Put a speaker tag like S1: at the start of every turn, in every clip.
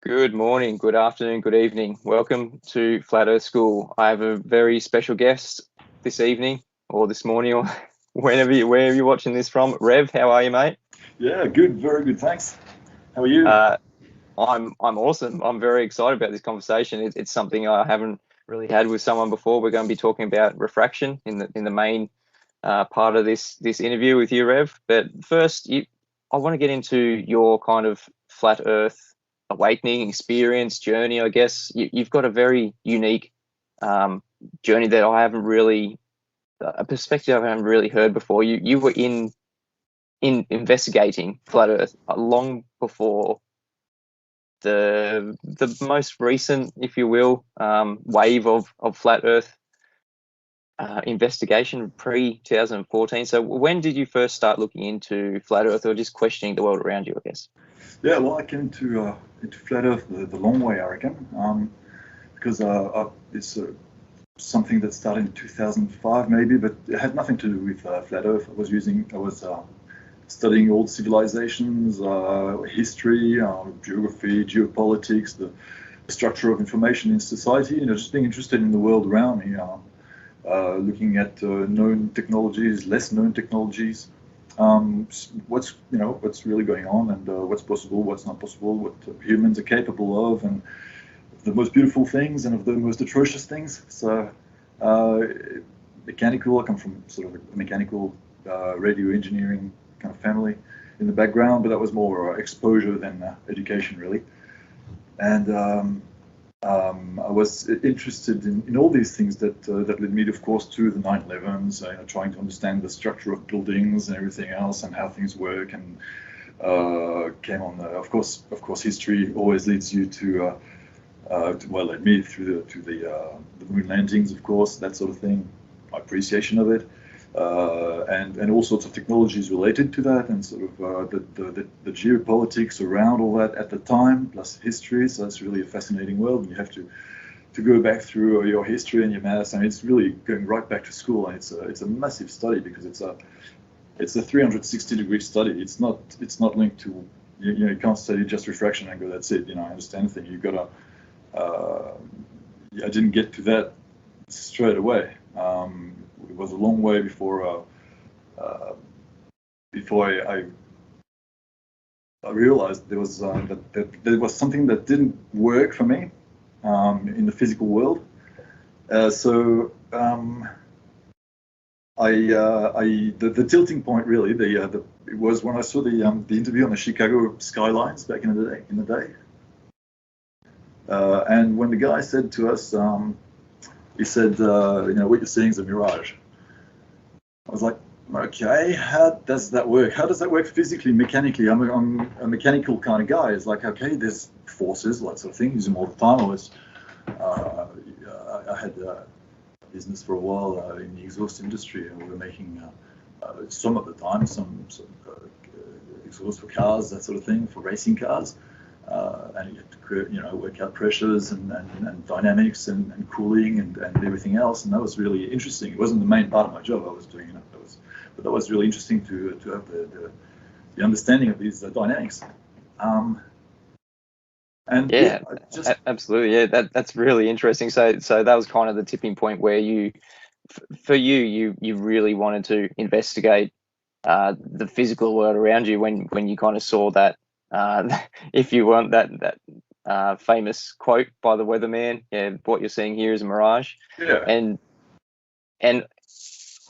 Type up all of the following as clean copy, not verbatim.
S1: Good morning, good afternoon, good evening. Welcome to Flat Earth School. I have a very special guest this evening or this morning or wherever you're watching this from. Rev, how are you, mate?
S2: Yeah, good, very good, thanks. How are you?
S1: I'm awesome. I'm very excited about this conversation. It's something I haven't really had with someone before. We're going to be talking about refraction in the main part of this interview with you, Rev. But first, I want to get into your kind of flat Earth awakening experience journey. I guess you've got a very unique journey that I haven't really a perspective I haven't really heard before. You were in investigating flat Earth long before the most recent, if you will, wave of flat Earth investigation pre 2014. So when did you first start looking into flat Earth, or just questioning the world around you, I guess?
S2: Yeah, well, I came into flat Earth the long way, I reckon, because it's something that started in 2005, maybe, but it had nothing to do with flat Earth. I was studying old civilizations, history, geography, geopolitics, the structure of information in society, just being interested in the world around me. Looking at known technologies, less known technologies, what's really going on, and what's possible, what's not possible, what humans are capable of, and the most beautiful things and of the most atrocious things. So mechanical, I come from sort of a mechanical radio engineering kind of family in the background, but that was more exposure than education, really. And I was interested in all these things that led me, of course, to the 9/11s, trying to understand the structure of buildings and everything else and how things work. And came on, of course, history always leads you to led me through the moon landings, of course, that sort of thing, my appreciation of it. And all sorts of technologies related to that, and sort of the geopolitics around all that at the time, plus history. So it's really a fascinating world, and you have to go back through your history and your maths. I mean, it's really going right back to school, and it's a massive study, because it's a 360-degree study. It's not linked to you can't study just refraction and go, that's it. I understand things. You've got to. I didn't get to that straight away. It was a long way before I realized there was that there was something that didn't work for me in the physical world. The tilting point, really, it was when I saw the interview on the Chicago skylines back in the day. And when the guy said to us, he said, what you're seeing is a mirage. I was like, okay, how does that work? How does that work physically, mechanically? I'm a mechanical kind of guy. It's like, okay, there's forces, that sort of thing. Use them all the time. I had a business for a while in the exhaust industry, and we were making some at the time, some exhaust for cars, that sort of thing, for racing cars. And you have to work out pressures and dynamics and cooling and everything else, and that was really interesting. It wasn't the main part of my job I was doing, but that was really interesting to have the understanding of these dynamics.
S1: Absolutely, yeah, that's really interesting. So that was kind of the tipping point where you really wanted to investigate the physical world around you when you kind of saw that. If you want that famous quote by the weatherman, what you're seeing here is a mirage.
S2: Yeah.
S1: And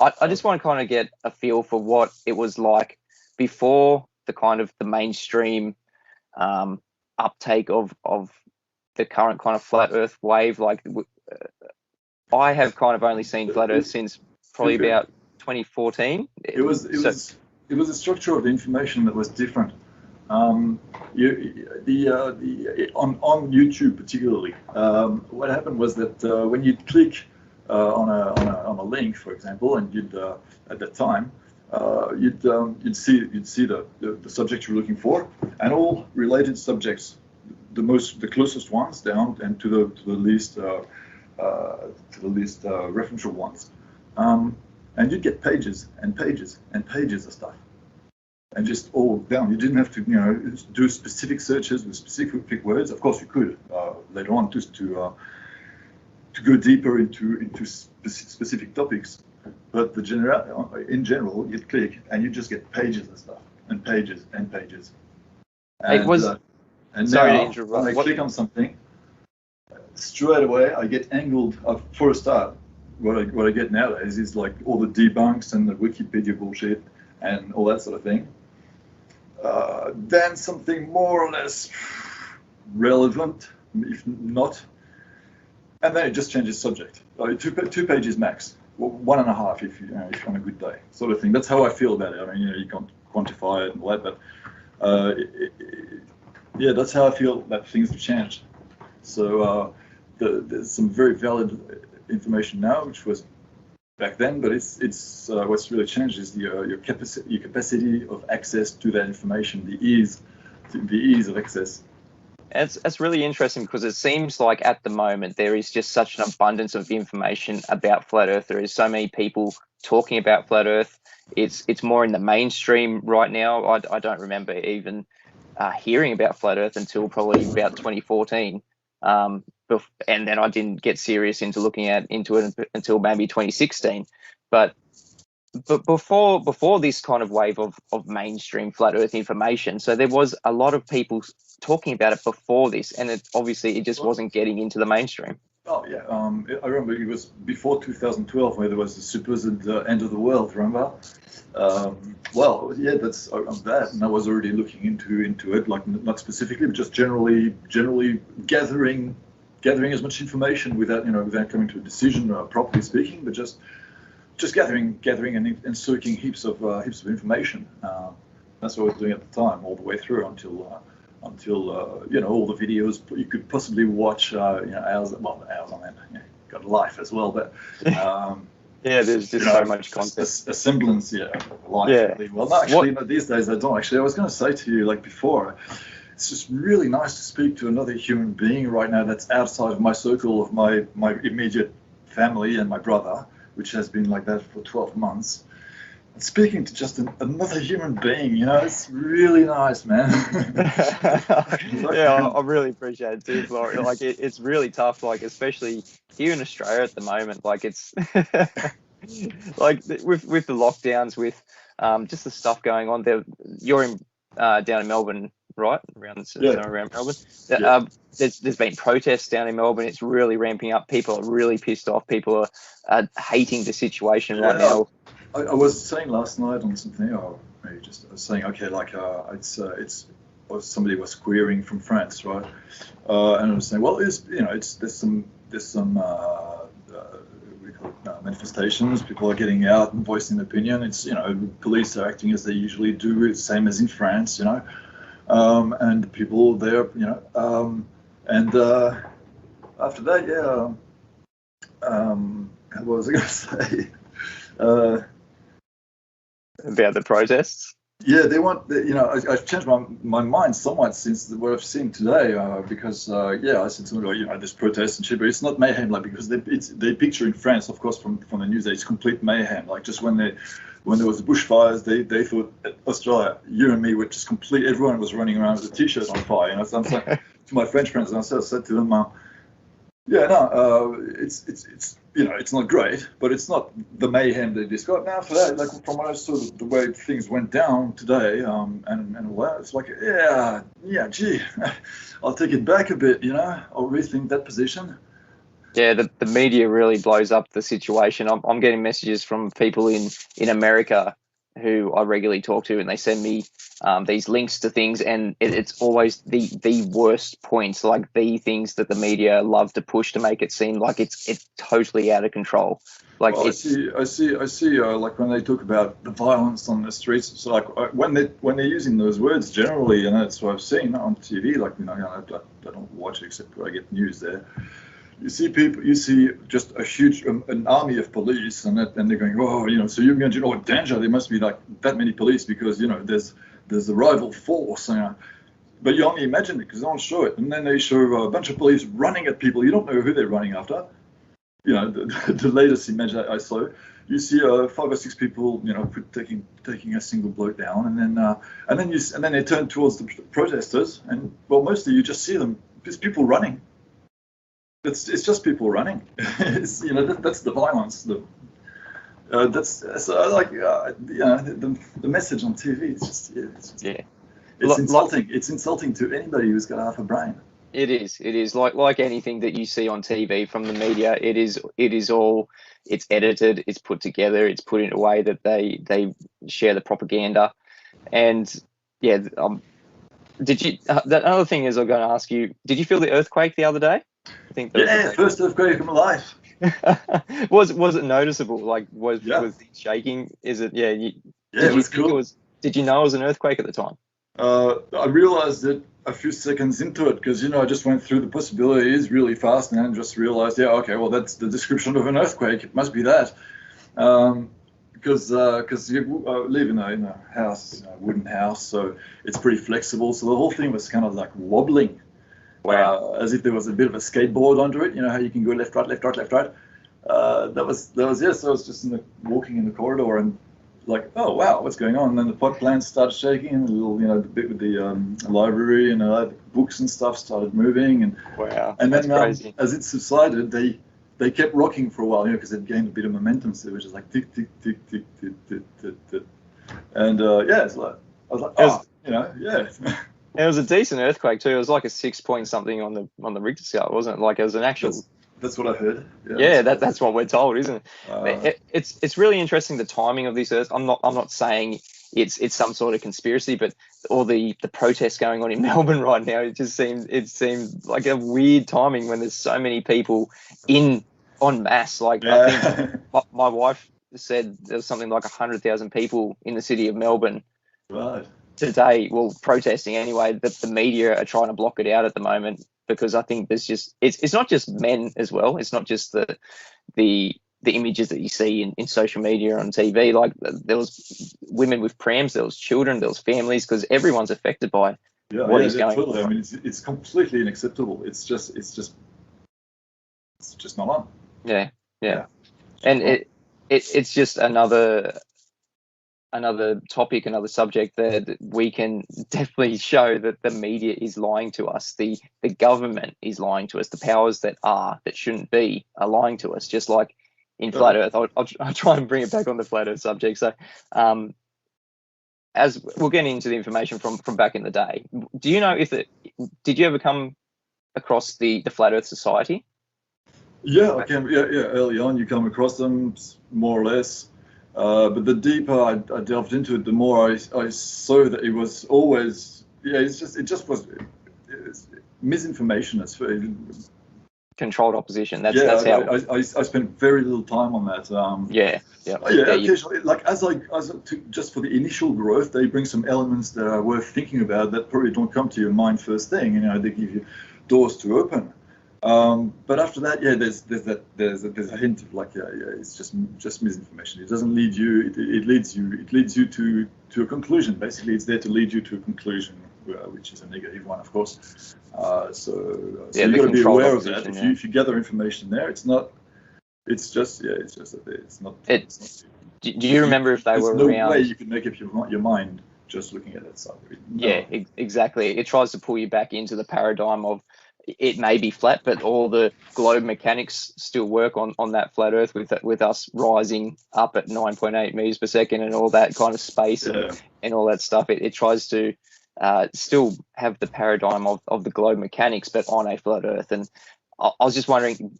S1: I just want to kind of get a feel for what it was like before the kind of the mainstream uptake of the current kind of flat Earth wave. Like, I have kind of only seen flat Earth since probably about 2014.
S2: It was the structure of the information that was different. On YouTube particularly, what happened was that when you'd click on a link, for example, and you'd at that time you'd see the subject you're looking for, and all related subjects, the closest ones down, and to the least referential ones, and you'd get pages and pages and pages of stuff. and just all down. You didn't have to, do specific searches with specific words. Of course, you could later on just to go deeper into specific topics. But in general, you click and you just get pages and stuff, and pages and pages. And,
S1: it was.
S2: And
S1: sorry
S2: now,
S1: to interrupt.
S2: when I click on something, straight away I get angled. For a start, what I get nowadays is like all the debunks and the Wikipedia bullshit and all that sort of thing. Then something more or less relevant, if not, and then it just changes subject. Two pages max, 1.5 if you're on a good day, sort of thing. That's how I feel about it. I mean, you can't quantify it and all that, but yeah, that's how I feel that things have changed. So there's some very valid information now, which was back then, but it's what's really changed is your capacity of access to that information, the ease of access.
S1: It's really interesting because it seems like at the moment there is just such an abundance of information about Flat Earth. There is so many people talking about Flat Earth. It's more in the mainstream right now. I don't remember even hearing about Flat Earth until probably about 2014. And then I didn't get serious into looking into it until maybe 2016. But before this kind of wave of mainstream Flat Earth information, so there was a lot of people talking about it before this, and it just wasn't getting into the mainstream.
S2: Oh yeah, I remember it was before 2012 where there was the supposed end of the world. Remember? Well, yeah, that's that, and I was already looking into it, like not specifically, but just generally gathering as much information without coming to a decision, properly speaking, but just gathering and soaking heaps of information. That's what I was doing at the time, all the way through until all the videos you could possibly watch, hours on end. Got life as well, but
S1: yeah, there's just so much content.
S2: A semblance, of life.
S1: Yeah.
S2: Really. Well, no, actually, these days I don't. Actually, I was going to say to you, like before, it's just really nice to speak to another human being right now that's outside of my circle of my immediate family and my brother, which has been like that for 12 months. And speaking to just another human being, it's really nice, man.
S1: Yeah, I really appreciate it too, Florian. Like it's really tough, like especially here in Australia at the moment. Like it's like with the lockdowns, with just the stuff going on there. You're in down in Melbourne, right? Around Melbourne.
S2: Yeah.
S1: There's been protests down in Melbourne. It's really ramping up. People are really pissed off. People are hating the situation right now.
S2: I was saying last night on something, or maybe just I was saying, okay, like it's somebody was querying from France, right? And I was saying, well, there's some manifestations. People are getting out and voicing their opinion. It's police are acting as they usually do, same as in France, and the people there, and after that, what was I going to say? About
S1: the protests?
S2: Yeah, they want. I've changed my mind somewhat since what I've seen today. Because I said something like, there's protests and shit, but it's not mayhem. Like because they picture in France, of course, from the news, that it's complete mayhem. Like just when there was bushfires, they thought Australia, you and me, were just complete. Everyone was running around with a t-shirt on fire. So I'm saying to my French friends, and I said to them, it's not great, but it's not the mayhem they describe. Now for that, like from what I saw, the way things went down today, and all that, it's like, gee, I'll take it back a bit, I'll rethink that position.
S1: Yeah, the media really blows up the situation. I'm getting messages from people in America who I regularly talk to, and they send me these links to things, and it's always the worst points, like the things that the media love to push to make it seem like it's totally out of control. Like
S2: I see. Like when they talk about the violence on the streets, so like when they're using those words generally, and that's what I've seen on TV. Like I don't watch it except when I get news there. You see just a huge an army of police, and they're going, so you're going to danger. There must be like that many police because there's a rival force. But you only imagine it because they don't show it, and then they show a bunch of police running at people. You don't know who they're running after. you know, the latest image I saw, you see 5 or 6 people, you know, taking a single bloke down, and then they turn towards the protesters, and well, mostly you just see them, it's people running. It's just people running. It's, you know, that's the violence. That's like you know, the message on TV. It's just it's insulting. It's insulting to anybody who's got half a brain.
S1: It is like anything that you see on TV from the media. It is all, it's edited, it's put together, it's put in a way that they share the propaganda. And yeah, did you? The other thing is, I'm going to ask you, did you feel the earthquake the other day? I think
S2: First earthquake of my life.
S1: was it noticeable? Like was it shaking? Is it? Yeah.
S2: It was cool.
S1: Did you know it was an earthquake at the time?
S2: I realized it a few seconds into it because, you know, I just went through the possibilities really fast and then just realized, yeah, okay, well, that's the description of an earthquake. It must be that. Because you live in a house, a wooden house, so it's pretty flexible. So the whole thing was kind of like wobbling. Wow. As if there was a bit of a skateboard under it. You know how you can go left, right, left, right, left, right. That was yes. So I was just walking in the corridor and like, oh wow, what's going on? And then the pot plants started shaking, and the little, you know, the bit with the library and the books and stuff started moving, and
S1: wow,
S2: and then as it subsided, they kept rocking for a while, you know, because it gained a bit of momentum. So it was just like tick tick tick tick tick tick tick tick, and it's like I was like, you know, yeah.
S1: It was a decent earthquake too. It was like a 6 point something on the Richter scale, wasn't it? Like it was an actual.
S2: That's what I heard.
S1: Yeah, that's what we're told, isn't it? It's really interesting, the timing of this earth. I'm not saying it's some sort of conspiracy, but all the protests going on in Melbourne right now, it seems like a weird timing when there's so many people en masse. Like I think my wife said there's something like 100,000 people in the city of Melbourne.
S2: Right.
S1: Today, well, protesting anyway, that the media are trying to block it out at the moment, because I think there's just it's not just men as well. It's not just the images that you see in social media, on TV. Like there was women with prams, there was children, there was families, because everyone's affected by what is going on.
S2: I mean, it's completely unacceptable. It's just not on.
S1: Yeah. And it's just another topic, another subject that we can definitely show that the media is lying to us, the government is lying to us, the powers that shouldn't be are lying to us, just like in Flat Earth. I'll try and bring it back on the Flat Earth subject. So as we'll get into the information from back in the day, do you know did you ever come across the Flat Earth Society?
S2: Yeah, I can. Yeah. Early on, you come across them more or less. But the deeper I delved into it, the more I saw that it was always, it just was misinformation. It's
S1: controlled opposition. That's how
S2: I spent very little time on that. Occasionally, like just for the initial growth, they bring some elements that are worth thinking about that probably don't come to your mind first thing. You know, they give you doors to open. But after that, there's a hint of like, it's just misinformation. It doesn't lead you. It leads you to a conclusion. Basically, it's there to lead you to a conclusion, which is a negative one, of course. So you've got to be aware of that. If you gather information there, it's not. It's just that it's not.
S1: Do you remember if they were around?
S2: There's no way you can make up your mind just looking at that side. No.
S1: Yeah, exactly. It tries to pull you back into the paradigm of, it may be flat, but all the globe mechanics still work on that flat Earth, with us rising up at 9.8 meters per second and all that kind of space and all that stuff. It tries to still have the paradigm of the globe mechanics, but on a flat Earth. And I was just wondering,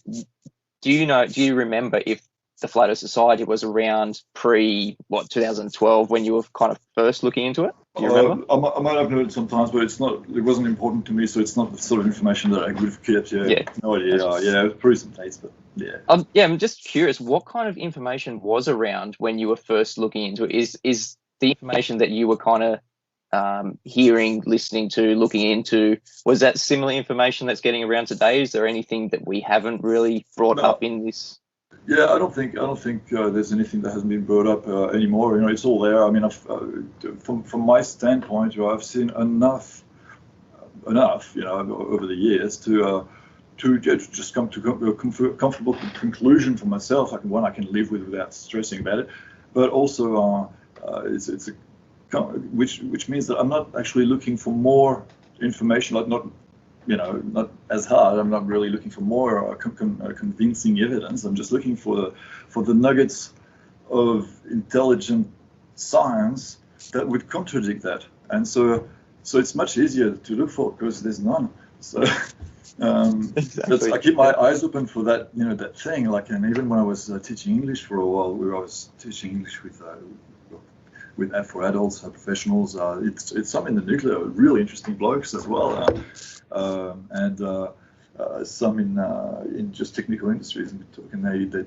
S1: do you remember if the Flat Earth Society was around 2012 when you were kind of first looking into it? Do you remember?
S2: I might have heard it sometimes, but it wasn't important to me, so it's not the sort of information that I would have kept. No idea. It was probably some dates, but yeah.
S1: I'm just curious, what kind of information was around when you were first looking into it? Is the information that you were kind of hearing, listening to, looking into, was that similar information that's getting around today? Is there anything that we haven't really brought up in this?
S2: Yeah, I don't think there's anything that hasn't been brought up anymore. You know, it's all there. I mean, from my standpoint, I've seen enough, you know, over the years to just come to a comfortable conclusion for myself. One I can live with without stressing about it, but also it's a which means that I'm not actually looking for more information, like not as hard. I'm not really looking for more convincing evidence. I'm just looking for the nuggets of intelligent science that would contradict that, and so it's much easier to look for because there's none. So
S1: Exactly.
S2: I keep my eyes open for that, that thing. Like, and even when I was teaching English for a while, I was teaching English for adults, professionals. It's some in the nuclear, really interesting blokes as well, and some in just technical industries. And they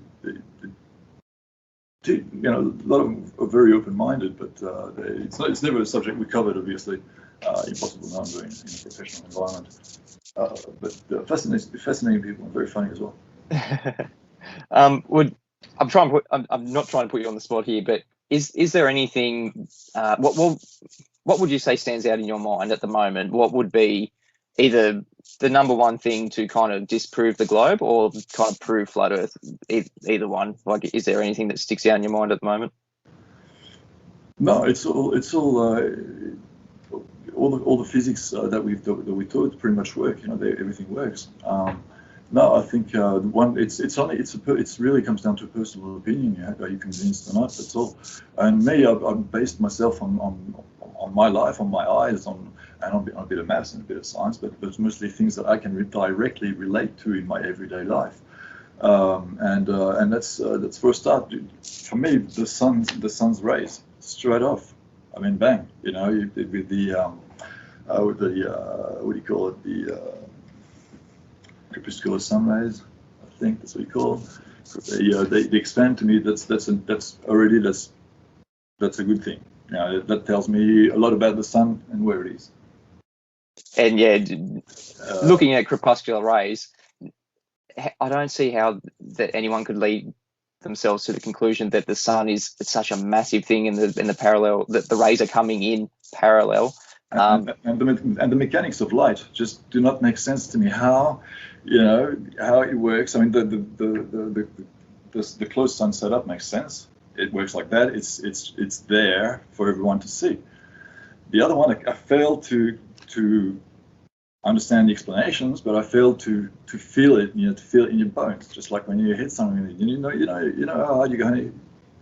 S2: a lot of them are very open-minded, but it's never a subject we covered, obviously. Impossible not doing in a professional environment. But fascinating people and very funny as well.
S1: I'm not trying to put you on the spot here, but is there anything? What would you say stands out in your mind at the moment? What would be either the number one thing to kind of disprove the globe or kind of prove flat Earth? Either one. Like, is there anything that sticks out in your mind at the moment?
S2: No, it's all the physics that we taught pretty much work. Everything works. No, I think it's really comes down to a personal opinion. Are you convinced or not? That's all. And me, I've based myself on my life, on my eyes, on a bit of maths and a bit of science, but it's mostly things that I can directly relate to in my everyday life. And that's for a start. For me, the sun's rays straight off. I mean, bang. With the what do you call it? The crepuscular sun rays. I think that's what you call them. They expand to me. That's a good thing. That tells me a lot about the sun and where it is.
S1: And looking at crepuscular rays, I don't see how that anyone could lead themselves to the conclusion that the sun is such a massive thing in the parallel, that the rays are coming in parallel.
S2: And the mechanics of light just do not make sense to me. How it works. I mean, the closed sun setup makes sense. It works like that. It's there for everyone to see. The other one, I failed to understand the explanations, but I failed to feel it. To feel it in your bones, just like when you hit something. You know how hard you're going to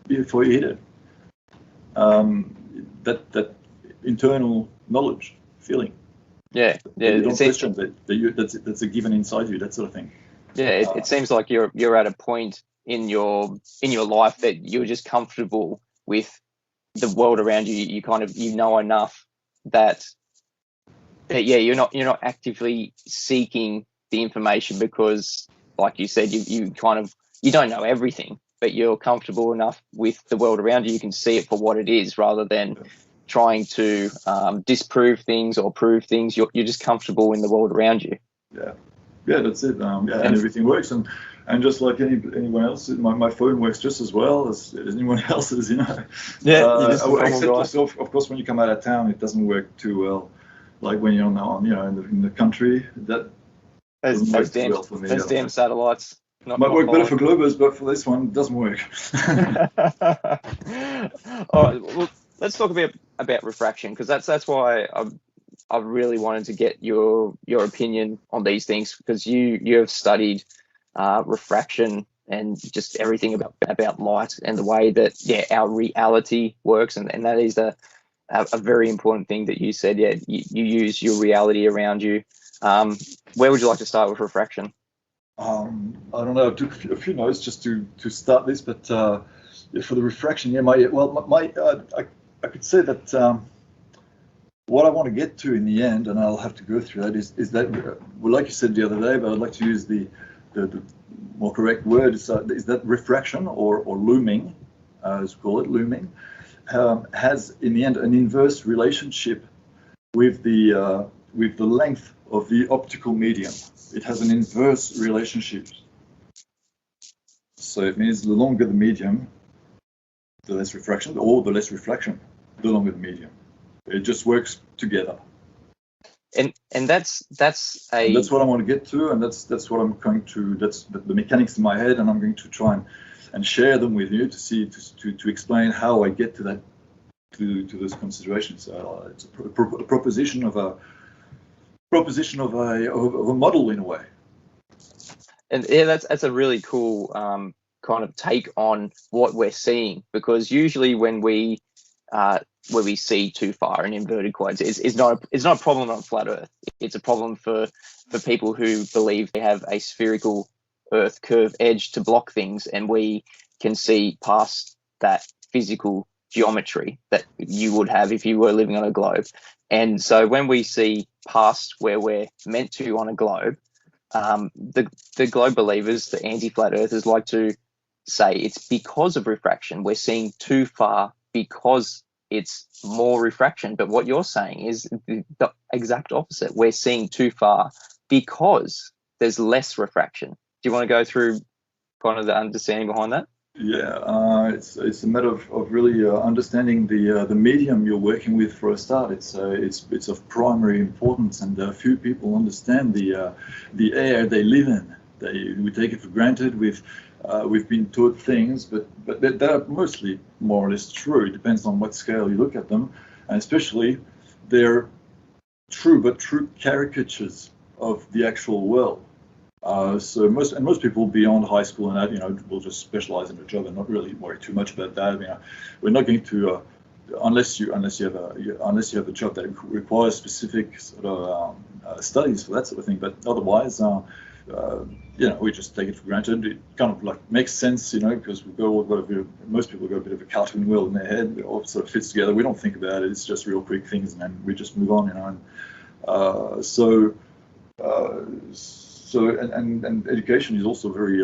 S2: be before you hit it. That internal knowledge, feeling.
S1: Yeah.
S2: You don't question that. That's a given inside you. That sort of thing.
S1: Yeah, it seems like you're at a point in your life that you're just comfortable with the world around you. You kind of know enough that you're not actively seeking the information because, like you said, you don't know everything, but you're comfortable enough with the world around you. You can see it for what it is rather than trying to disprove things or prove things. You're just comfortable in the world around you.
S2: Yeah, that's it. And everything works, and just like anyone else, my phone works just as well as anyone else's.
S1: Yeah,
S2: except of course when you come out of town, it doesn't work too well. Like when you're in the country, that doesn't work too well for me.
S1: Those damn satellites.
S2: Might work better for Globers, but for this one, it doesn't work.
S1: All right, well, let's talk about refraction, because that's why I really wanted to get your opinion on these things, because you have studied refraction and just everything about light and the way that our reality works, and that is a very important thing that you said. You use your reality around you. Where would you like to start with refraction?
S2: I don't know. I took a few notes just to start this, but for the refraction, I could say that what I want to get to in the end, and I'll have to go through that, is that, well, like you said the other day, but I'd like to use the more correct word, is that refraction or looming, as we call it, looming, has in the end an inverse relationship with the length of the optical medium. It has an inverse relationship. So it means the longer the medium, the less refraction, or the less reflection, the longer the medium. It just works together.
S1: And that's
S2: And that's what I want to get to, and that's what I'm going to. That's the mechanics in my head, and I'm going to try and share them with you to see to explain how I get to that to those considerations. It's a proposition of a model in a way.
S1: And yeah, that's a really cool kind of take on what we're seeing, because usually when we see too far in inverted quotes, it's not a problem on flat Earth. It's a problem for people who believe they have a spherical Earth curve edge to block things, and we can see past that physical geometry that you would have if you were living on a globe. And so when we see past where we're meant to on a globe, the globe believers, the anti-flat earthers, like to say it's because of refraction. We're seeing too far because it's more refraction. But what you're saying is the exact opposite. We're seeing too far because there's less refraction. Do you want to go through kind of the understanding behind that?
S2: Yeah, it's a matter of really understanding the medium you're working with for a start. It's of primary importance, and few people understand the air they live in. We take it for granted. We've been taught things, but they're mostly more or less true. It depends on what scale you look at them, and especially they're true caricatures of the actual world. So most people beyond high school and that, will just specialize in a job and not really worry too much about that. We're not going to, unless you have a job that requires specific sort of studies for that sort of thing. But otherwise, we just take it for granted. It kind of like makes sense, because most people got a bit of a cartoon world in their head. It all sort of fits together. We don't think about it. It's just real quick things, and then we just move on, And education is also very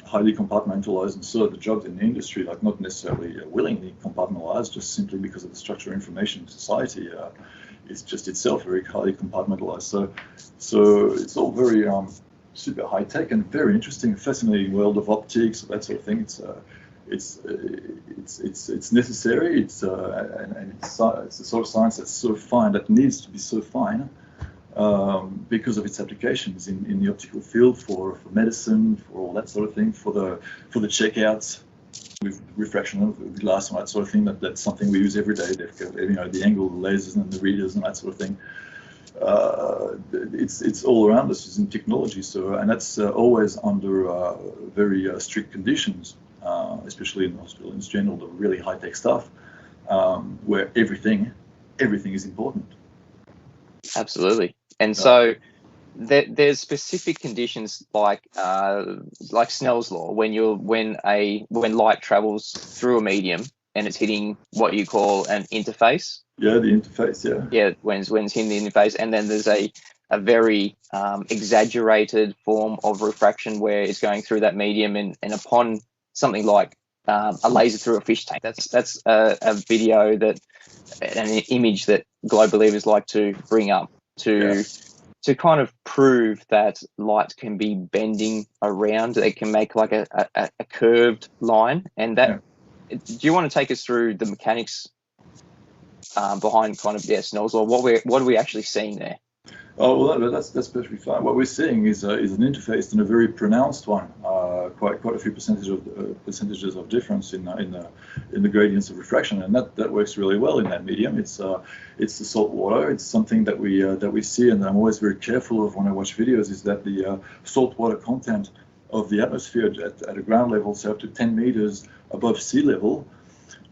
S2: highly compartmentalized, and so are the jobs in the industry, like not necessarily willingly compartmentalized, just simply because of the structure of information in society. It's just itself very highly compartmentalized. So it's all very super high tech and very interesting, fascinating world of optics, that sort of thing. It's necessary. It's the sort of science that's so fine, that needs to be so fine. Because of its applications in the optical field for medicine, for all that sort of thing, for the checkouts with refraction of the glass and that sort of thing. That's something we use every day. The angle, the lasers, and the readers and that sort of thing. It's all around us. It's in technology. And that's always under very strict conditions, especially in the hospital in general. The really high tech stuff, where everything is important.
S1: Absolutely. And so there's specific conditions like Snell's law, when light travels through a medium and it's hitting what you call an interface.
S2: Yeah, the interface. Yeah.
S1: Yeah, when it's hitting the interface, and then there's a very exaggerated form of refraction where it's going through that medium, and upon something like a laser through a fish tank. That's a video an image that globe believers like to bring up to kind of prove that light can be bending around. It can make like a curved line, and that. Yeah. Do you want to take us through the mechanics behind kind of Snell's law? What are we actually seeing there?
S2: Oh well, that's perfectly fine. What we're seeing is an interface, and a very pronounced one. Quite a few percentages of difference in the gradients of refraction, and that works really well in that medium. It's the salt water. It's something that we see, and I'm always very careful of when I watch videos, is that the salt water content of the atmosphere at a ground level, so up to 10 meters above sea level.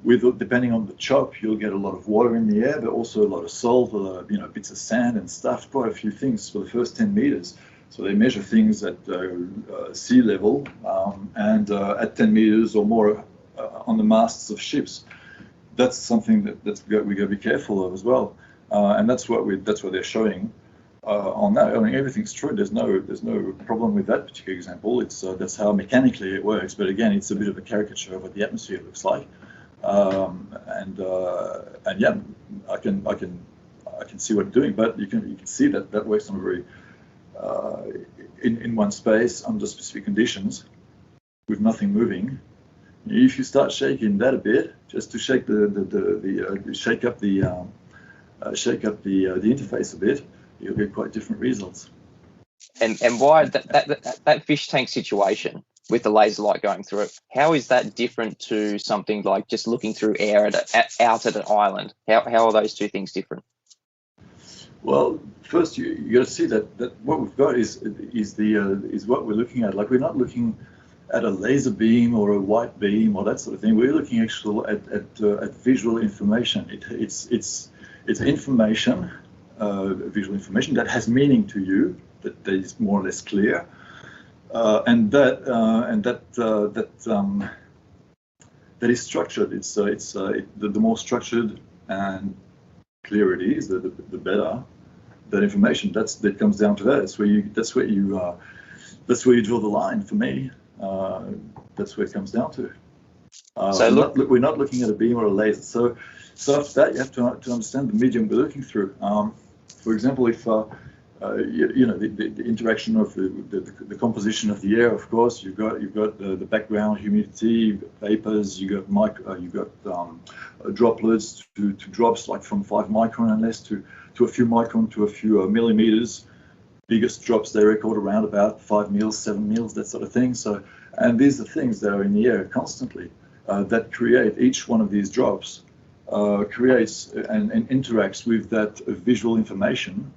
S2: Depending on the chop, you'll get a lot of water in the air, but also a lot of salt, bits of sand and stuff, quite a few things for the first 10 meters. So they measure things at sea level and at 10 meters or more on the masts of ships. That's something we got to be careful of as well. And that's what they're showing on that. I mean, everything's true. There's no problem with that particular example. That's how mechanically it works. But again, it's a bit of a caricature of what the atmosphere looks like. And yeah, I can see what it's doing, but you can see that works on a very in one space under specific conditions with nothing moving. If you start shaking that a bit, just to shake shake up the interface a bit, you'll get quite different results.
S1: And why that fish tank situation with the laser light going through it, how is that different to something like just looking through air out at an island? How are those two things different?
S2: Well, first you got to see that what we've got is what we're looking at. Like, we're not looking at a laser beam or a white beam or that sort of thing. We're looking actually at visual information. It's information, visual information that has meaning to you, that is more or less clear, and that is structured. The more structured and clear it is, the better that information. That comes down to that. That's where you draw the line for me. That's where it comes down to. We're not looking at a beam or a laser. So after that, you have to understand the medium we're looking through. For example, if the interaction of the composition of the air, of course, you've got the background humidity, you've got vapors, you've got droplets to drops like from 5 micron and less to a few micron to a few millimeters. Biggest drops they record around about 5 mils, 7 mils, that sort of thing. So, and these are things that are in the air constantly that create, each one of these drops creates and interacts with that visual information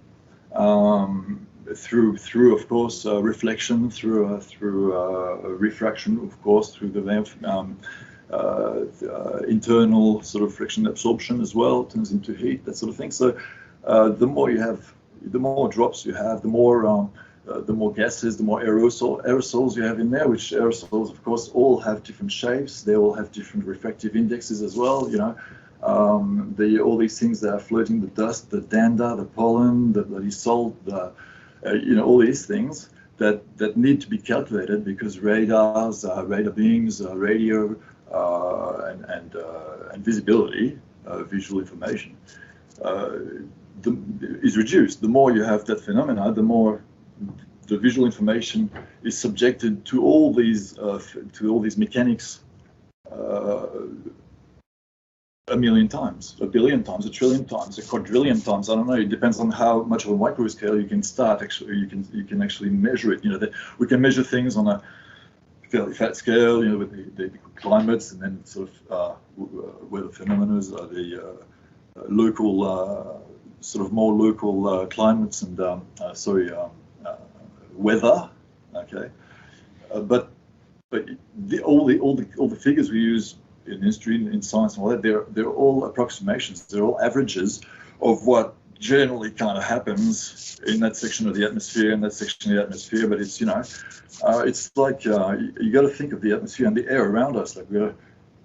S2: through of course reflection, through refraction, of course, through the internal sort of friction absorption as well, turns into heat, that sort of thing. So the more you have, the more drops you have, the more gases, the more aerosols you have in there, which aerosols, of course, all have different shapes. They all have different refractive indexes as well, you know. All these things that are floating, the dust, the dander, the pollen, the bloody salt, all these things that need to be calculated because radar beams, radio, and visibility, visual information, is reduced. The more you have that phenomena, the more the visual information is subjected to all these mechanics a million times, a billion times, a trillion times, a quadrillion times. I don't know. It depends on how much of a micro scale you can start. Actually, you can actually measure it. You know, we can measure things on a fairly fat scale. You know, with the climates, and then sort of weather phenomena are the local, sort of more local climates and weather. Okay, but all the figures we use in history, in science, and all that, they're all approximations. They're all averages of what generally kind of happens in that section of the atmosphere, in that section of the atmosphere. But it's, it's like you got to think of the atmosphere and the air around us. Like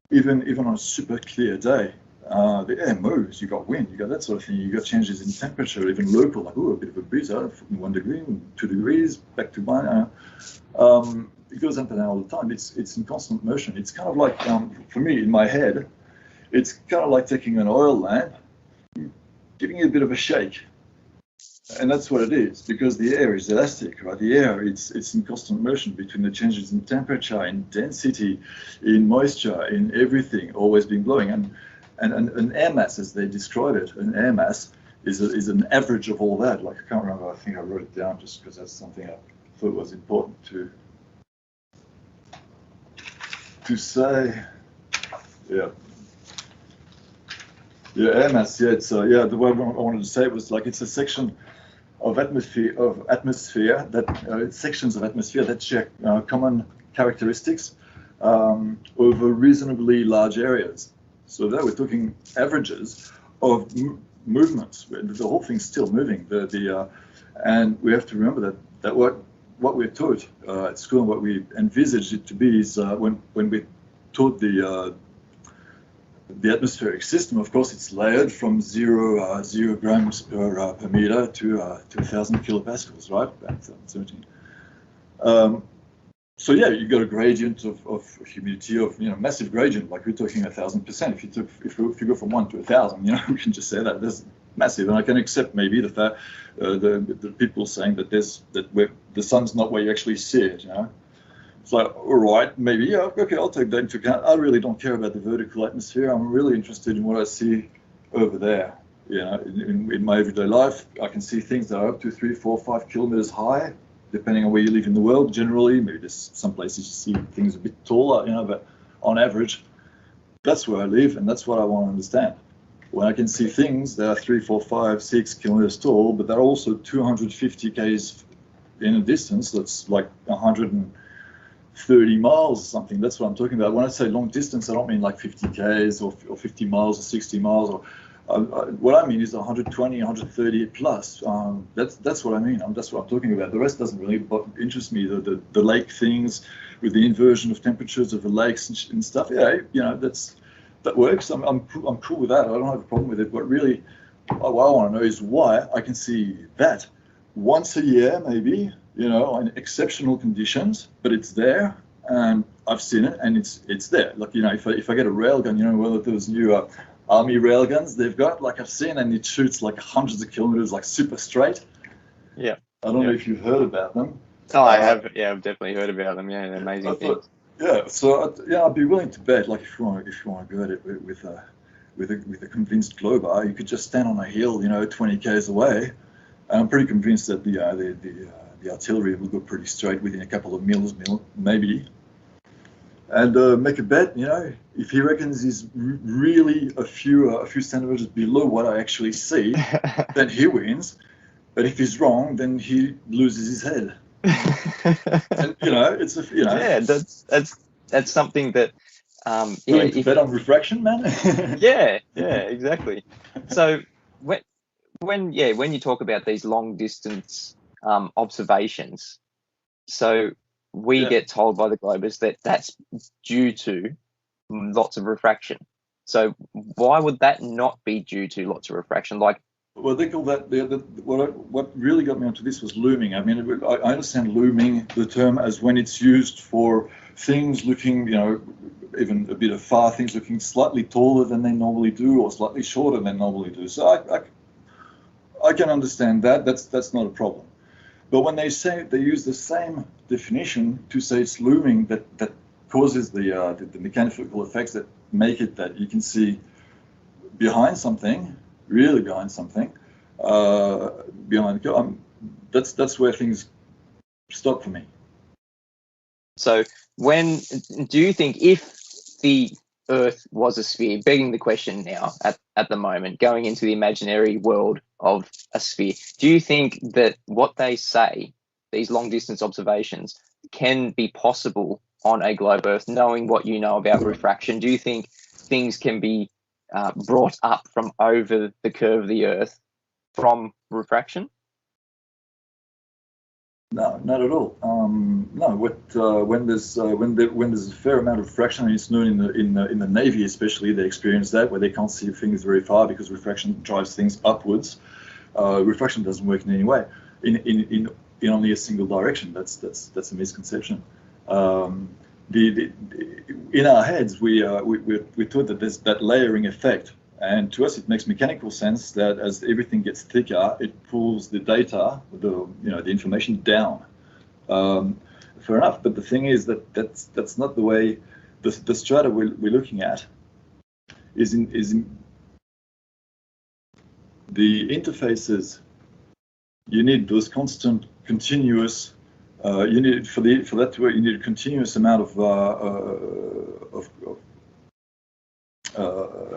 S2: even on a super clear day, the air moves. You got wind, you got that sort of thing. You got changes in temperature, even local, like a bit of a breeze, from 1 degree, 2 degrees, back to 1. It goes up and down all the time. It's in constant motion. It's kind of like, for me, in my head, it's kind of like taking an oil lamp, giving it a bit of a shake. And that's what it is, because the air is elastic, right? The air, it's in constant motion between the changes in temperature, in density, in moisture, in everything, always being blowing. And an air mass, as they describe it, an air mass is an average of all that. Like, I can't remember, I think I wrote it down just because that's something I thought was important to say. Air mass. It's the way I wanted to say it was like it's a section of atmosphere that sections of atmosphere that share common characteristics over reasonably large areas. So there we're talking averages of movements. The whole thing's still moving. And we have to remember that what we're taught at school and what we envisaged it to be is when we taught the atmospheric system, of course, it's layered from 0 grams per meter to 1,000 kilopascals, right? Back to 17. So yeah, you got a gradient of humidity of massive gradient, like we're talking 1,000%. If you go from 1 to 1,000, we can just say that there's massive, and I can accept maybe the fact the people saying that the sun's not where you actually see it. It's like, all right, maybe, yeah, okay, I'll take that into account. I really don't care about the vertical atmosphere. I'm really interested in what I see over there You know, in my everyday life, I can see things that are up to 3, 4, 5 kilometers high, depending on where you live in the world. Generally, maybe there's some places you see things a bit taller, you know, but on average, that's where I live, and that's what I want to understand. When I can see things that are 3, 4, 5, 6 kilometers tall, but they're also 250 k's in a distance, that's like 130 miles or something. That's what I'm talking about. When I say long distance, I don't mean like 50 k's or 50 miles or 60 miles. Or what I mean is 120, 130 plus. That's what I mean. That's what I'm talking about. The rest doesn't really interest me. The lake things with the inversion of temperatures of the lakes and stuff. Yeah, you know, that works. I'm cool with that. I don't have a problem with it. But really, what I want to know is why I can see that once a year, maybe, you know, in exceptional conditions, but it's there, and I've seen it, and it's there. Like, you know, if I get a railgun, you know, whether those new army railguns they've got, like I've seen, and it shoots like hundreds of kilometers, like super straight.
S1: Yeah.
S2: I don't know if you've heard about them.
S1: Oh, I have. Yeah, I've definitely heard about them. Yeah, they're amazing things.
S2: Yeah, so I'd be willing to bet, like, if you want to go at it with a convinced glober, you could just stand on a hill, you know, 20 k's away. And I'm pretty convinced that the artillery will go pretty straight within a couple of mils, maybe. And make a bet, you know, if he reckons he's really a few centimeters below what I actually see, then he wins. But if he's wrong, then he loses his head. And, you know, it's a, you know.
S1: Yeah, that's something that.
S2: Willing to bet on refraction, man.
S1: yeah, exactly. So when you talk about these long distance observations, so we get told by the globers that that's due to lots of refraction. So why would that not be due to lots of refraction? Like,
S2: well, they call that what really got me onto this was looming. I mean, I understand looming, the term, as when it's used for things looking, you know, even a bit afar, things looking slightly taller than they normally do, or slightly shorter than they normally do. So I can understand that. That's not a problem. But when they use the same definition to say it's looming, that causes the mechanical effects that make it that you can see behind something, really behind something, that's where things stop for me.
S1: So do you think if the Earth was a sphere, begging the question now at the moment, going into the imaginary world of a sphere, do you think that what they say, these long distance observations, can be possible on a globe Earth, knowing what you know about refraction? Do you think things can be brought up from over the curve of the Earth from refraction?
S2: No, not at all. No, when there's a fair amount of refraction, and it's known in the Navy especially, they experience that where they can't see things very far because refraction drives things upwards. Refraction doesn't work in any way, in only a single direction. That's a misconception. In our heads, we're taught that there's that layering effect. And to us, it makes mechanical sense that as everything gets thicker, it pulls the data, the information down. Fair enough, but the thing is that's not the way the strata we're looking at is in the interfaces. You need those constant, continuous. You need for that to work. You need a continuous amount of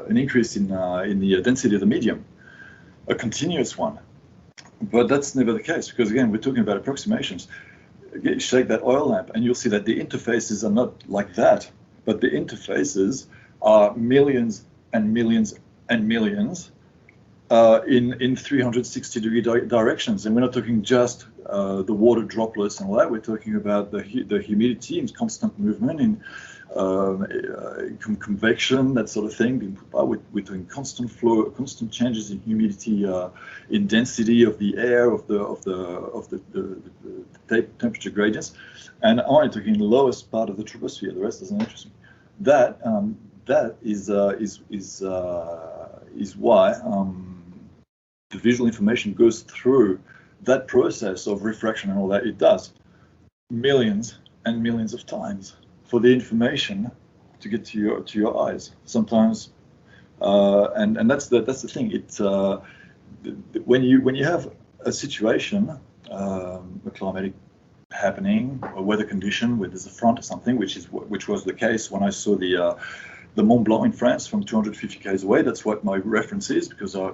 S2: an increase in the density of the medium, a continuous one. But that's never the case, because again, we're talking about approximations. Again, shake that oil lamp and you'll see that the interfaces are not like that, but the interfaces are millions and millions and millions in 360-degree directions. And we're not talking just the water droplets and all that. We're talking about the humidity and constant movement in convection, that sort of thing. We're doing constant flow, constant changes in humidity, in density of the air, of the temperature gradients, and I'm only talking the lowest part of the troposphere. The rest doesn't interest me. That is why the visual information goes through that process of refraction and all that. It does millions and millions of times for the information to get to your eyes. Sometimes And that's the thing. It's when you have a situation, a climatic happening, a weather condition where there's a front or something, which was the case when I saw the Mont Blanc in France from 250 km away. That's what my reference is, because I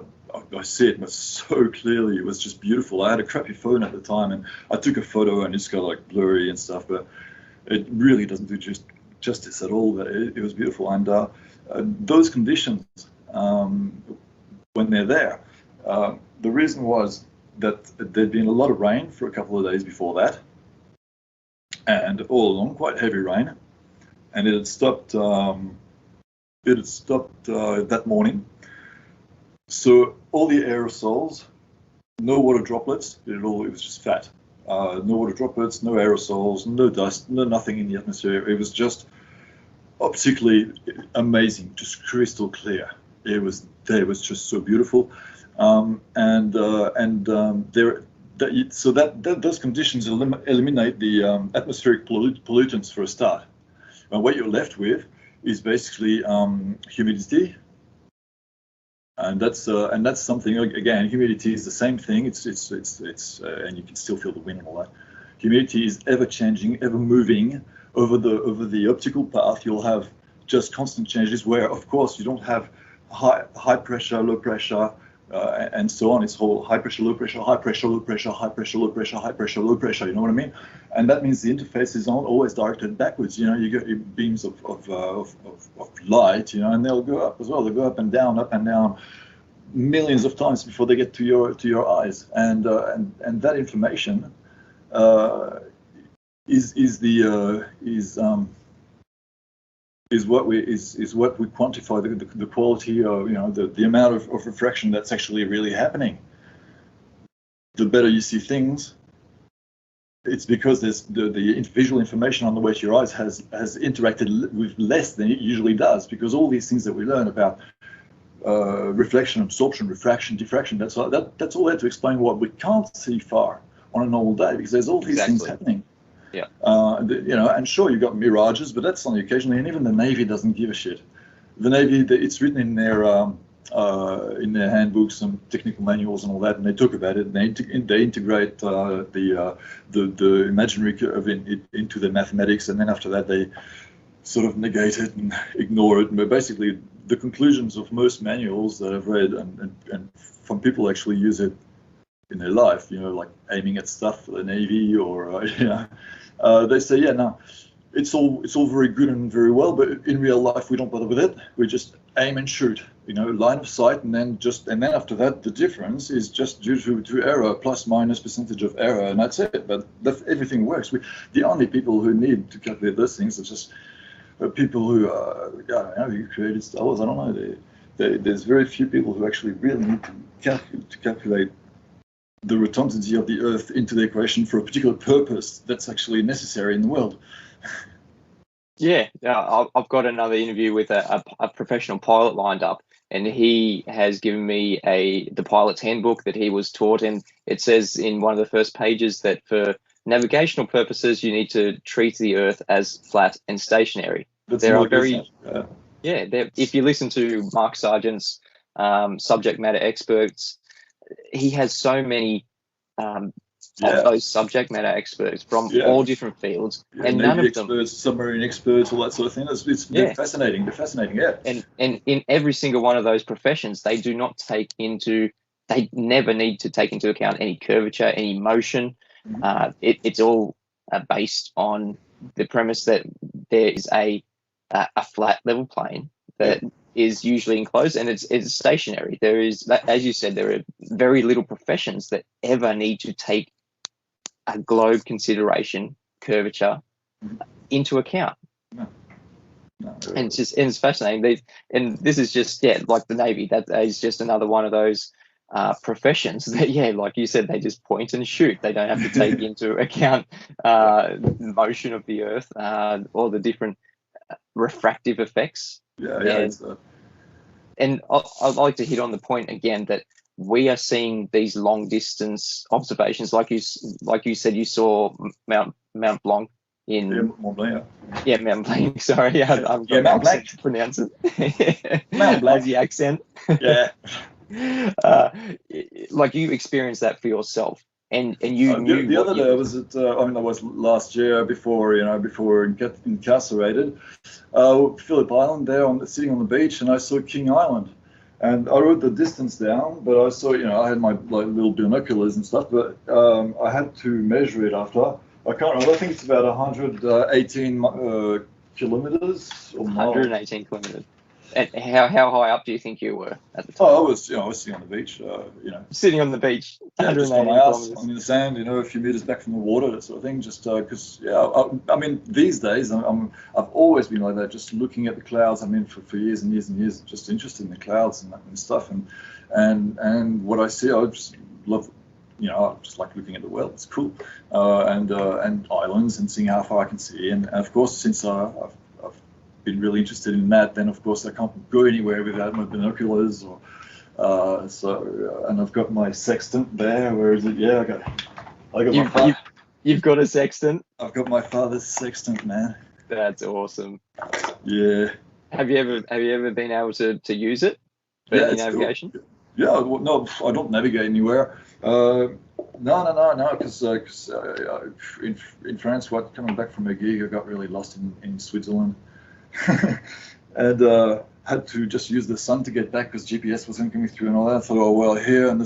S2: see it so clearly. It was just beautiful. I had a crappy phone at the time, and I took a photo, and it's got like blurry and stuff, but it really doesn't do justice at all. It was beautiful, and those conditions, when they're there, the reason was that there'd been a lot of rain for a couple of days before that, and all along quite heavy rain, and it had stopped. That morning. So all the aerosols, no water droplets. It was just fat. No water droplets, no aerosols, no dust, no nothing in the atmosphere. It was just optically amazing, just crystal clear. It was just so beautiful, those conditions eliminate the atmospheric pollutants for a start. And what you're left with is basically humidity, and that's something. Again, humidity is the same thing. It's and you can still feel the wind and all that. Humidity is ever changing, ever moving over the optical path. You'll have just constant changes where, of course, you don't have high pressure, low pressure, and so on. It's whole high pressure, low pressure, high pressure, low pressure, high pressure, low pressure, high pressure, low pressure. You know what I mean? And that means the interfaces aren't always directed backwards. You know, you get beams of light, you know, and they'll go up as well. They go up and down, millions of times before they get to your eyes. And that information is what we quantify the quality of, you know, the amount of refraction that's actually really happening. The better you see things, it's because there's the visual information on the way to your eyes has interacted with less than it usually does, because all these things that we learn about reflection, absorption, refraction, diffraction, that's all there to explain what we can't see far on a normal day, because there's all these things happening.
S1: Yeah.
S2: You know, and sure, you've got mirages, but that's only occasionally, and even the Navy doesn't give a shit. The Navy, it's written in their handbooks and technical manuals and all that, and they talk about it, and they integrate the imaginary curve into the mathematics, and then after that they sort of negate it and ignore it. But basically, the conclusions of most manuals that I've read and from people actually use it in their life, you know, like aiming at stuff for the Navy or they say, yeah, no, it's all very good and very well, but in real life we don't bother with it. We just aim and shoot, you know, line of sight, and then after that the difference is just due to error, plus minus percentage of error, and that's it. But everything works. The only people who need to calculate those things are just people who who created Star Wars. I don't know. There's very few people who actually really need to calculate the rotundity of the Earth into the equation for a particular purpose that's actually necessary in the world.
S1: Yeah, I've got another interview with a professional pilot lined up, and he has given me the pilot's handbook that he was taught, and it says in one of the first pages that for navigational purposes you need to treat the Earth as flat and stationary. If you listen to Mark Sargent's subject matter experts, he has so many of those subject matter experts from all different fields, and
S2: Navy
S1: none of
S2: experts,
S1: them,
S2: submarine experts, all that sort of thing. They're fascinating. They're fascinating, yeah.
S1: And in every single one of those professions, they never need to take into account any curvature, any motion. Mm-hmm. It's all based on the premise that there is a flat level plane that is usually enclosed, and it's stationary. There is, as you said, there are very little professions that ever need to take a globe consideration, curvature, into account. No, and it's fascinating. And this is just like the Navy. That is just another one of those professions that, like you said, they just point and shoot. They don't have to take into account the motion of the Earth or the different refractive effects. And I'd like to hit on the point again that we are seeing these long distance observations, like you said, you saw Mount Blanc in
S2: Mont Blanc.
S1: yeah, Mount Blanc. Sorry, yeah, I'm
S2: Yeah, Mount Blanc.
S1: to pronounce it.
S2: Mount Blanc.
S1: Aussie accent.
S2: Yeah.
S1: Like you experienced that for yourself, and you knew
S2: the
S1: what
S2: other day I was at I mean that was last year before incarcerated, Phillip Island there sitting on the beach, and I saw King Island, and I wrote the distance down, but I saw I had my little binoculars and stuff, but I had to measure it after. I can't remember. I think it's about 118 kilometers or miles.
S1: 118 kilometers. And how high up do you think you were at the time?
S2: Oh, I was sitting on the beach,
S1: Sitting on the beach,
S2: yeah, just
S1: 118
S2: on my ass,
S1: kilometers.
S2: on the sand, a few meters back from the water, that sort of thing. Just because, I mean, these days I've always been like that, just looking at the clouds. I mean, for years and years and years, just interested in the clouds and stuff, and what I see, I just love. I just like looking at the world. It's cool, and islands and seeing how far I can see. And of course, since I've been really interested in that, then of course I can't go anywhere without my binoculars. And I've got my sextant there. Where is it? Yeah, I got my father.
S1: You've got a sextant.
S2: I've got my father's sextant, man.
S1: That's awesome.
S2: Yeah.
S1: Have you ever been able to use it for navigation?
S2: Cool. Yeah, well, no, I don't navigate anywhere. No, because in France, coming back from a gig, I got really lost in Switzerland, and had to just use the sun to get back because GPS wasn't coming through and all that. I thought, oh well, here and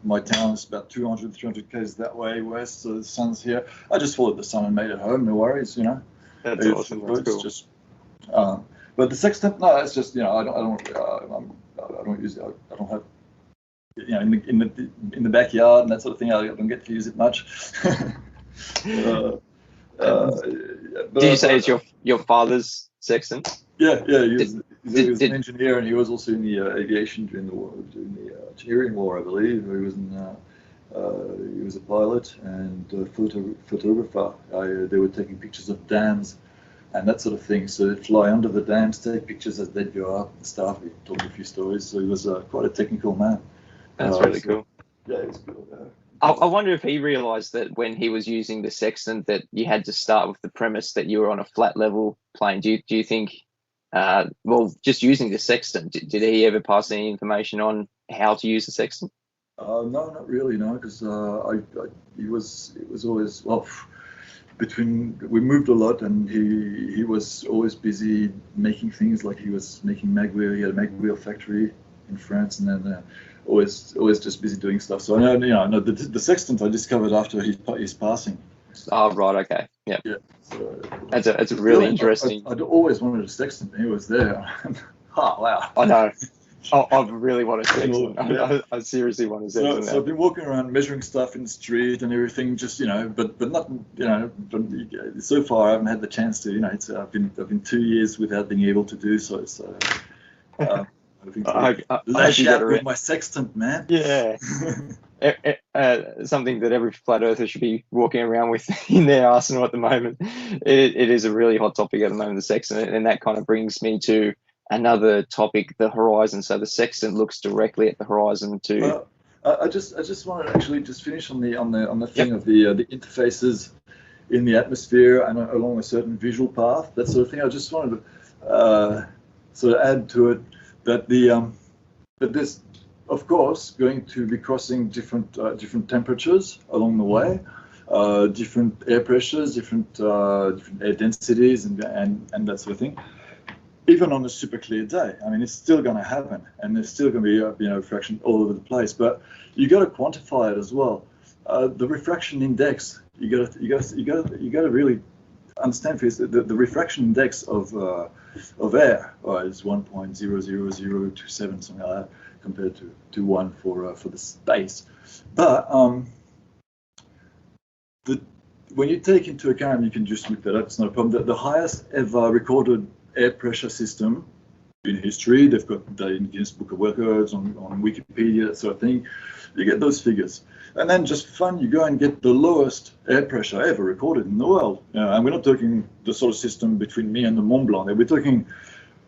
S2: my town is about 300 k's that way west, so the sun's here. I just followed the sun and made it home. No worries,
S1: That's awesome. That's cool.
S2: Just, but the sextant, no, it's just I don't use it. I don't have in the backyard and that sort of thing. I don't get to use it much.
S1: Did you say it's your father's sextant?
S2: Yeah. He was an engineer, and he was also in the aviation during the war, during the engineering war, I believe. He was a pilot and a photographer. They were taking pictures of dams and that sort of thing. So they'd fly under the dams, take pictures as they'd go up and stuff. He told me a few stories. So he was quite a technical man.
S1: That's really cool.
S2: Yeah, it was cool.
S1: I wonder if he realised that when he was using the sextant that you had to start with the premise that you were on a flat level plane. Do you think, just using the sextant, did he ever pass any information on how to use the sextant?
S2: No, not really, no, because it was always, we moved a lot, and he was always busy making things, like he was making magwheel. He had a magwheel factory in France, and then always just busy doing stuff. So I know the sextant I discovered after his passing.
S1: Oh, right, okay, yeah.
S2: So,
S1: that's a really interesting.
S2: I'd always wanted a sextant. He was there. Oh wow!
S1: I know. I really want a sextant. Yeah. I seriously want a sextant.
S2: So I've been walking around measuring stuff in the street and everything, just but not but so far I haven't had the chance to. I've been 2 years without being able to do so. So. Lash out with my sextant, man.
S1: Yeah. Something that every flat earther should be walking around with in their arsenal at the moment. It is a really hot topic at the moment, the sextant, and that kind of brings me to another topic, the horizon. So the sextant looks directly at the horizon to.
S2: I just want to actually just finish on the thing of the interfaces in the atmosphere and along a certain visual path, that sort of thing. I just wanted to sort of add to it that that there's, of course, going to be crossing different temperatures along the way, different air pressures, different air densities, and that sort of thing. Even on a super clear day, I mean, it's still going to happen, and there's still going to be refraction all over the place. But you got to quantify it as well. The refraction index, you got to really understand. For the refraction index of air is 1.00027, something like that, compared to 1 for the space. But when you take into account, you can just look that up. It's not a problem. The highest ever recorded air pressure system in history, they've got the Guinness Book of World Records on Wikipedia, that sort of thing. You get those figures, and then just for fun, you go and get the lowest air pressure ever recorded in the world. And we're not talking the sort of system between me and the Mont Blanc. We're talking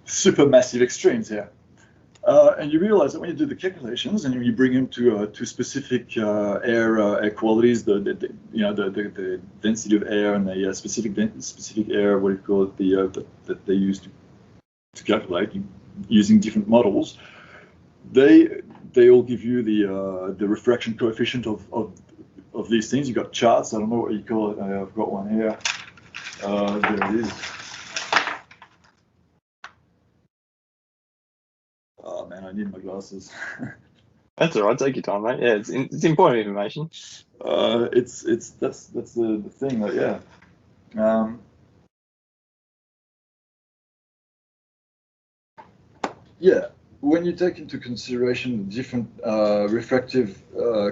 S2: super massive extremes here. And you realize that when you do the calculations and you bring them to specific air qualities, the density of air and the specific air, what do you call it, that they use to calculate using different models, they all give you the refraction coefficient of these things. You've got charts. I don't know what you call it. I've got one here. There it is. Oh man, I need my glasses.
S1: That's all right. Take your time, mate. Yeah, it's important information.
S2: That's the thing. Like, yeah. Yeah. When you take into consideration the different refractive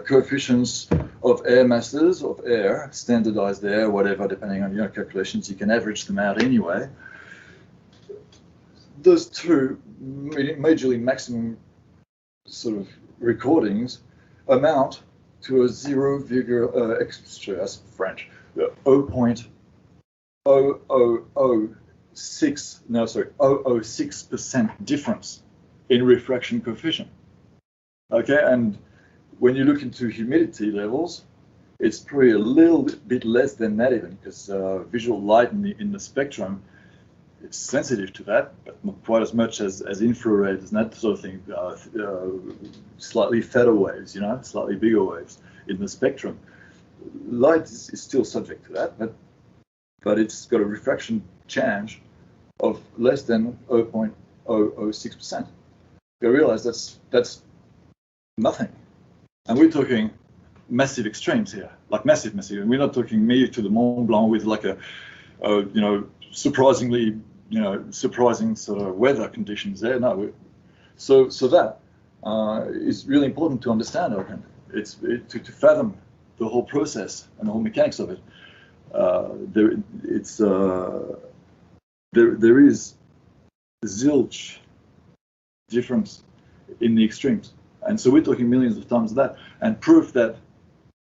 S2: coefficients of air masses, of air, standardized air, whatever, depending on your calculations, you can average them out anyway. Those two majorly maximum sort of recordings amount to a 0.0006% difference in refraction coefficient. Okay, and when you look into humidity levels, it's probably a little bit less than that even, because visual light in the spectrum, it's sensitive to that, but not quite as much as infrared and that sort of thing. Slightly fatter waves, slightly bigger waves in the spectrum. Light is still subject to that, but it's got a refraction change of less than 0.006%. You realize that's nothing, and we're talking massive extremes here, like massive. And we're not talking me to the Mont Blanc with like a surprising sort of weather conditions there. No, so that is really important to understand. It's to fathom the whole process and the whole mechanics of it. There is zilch difference in the extremes, and so we're talking millions of times of that. And proof that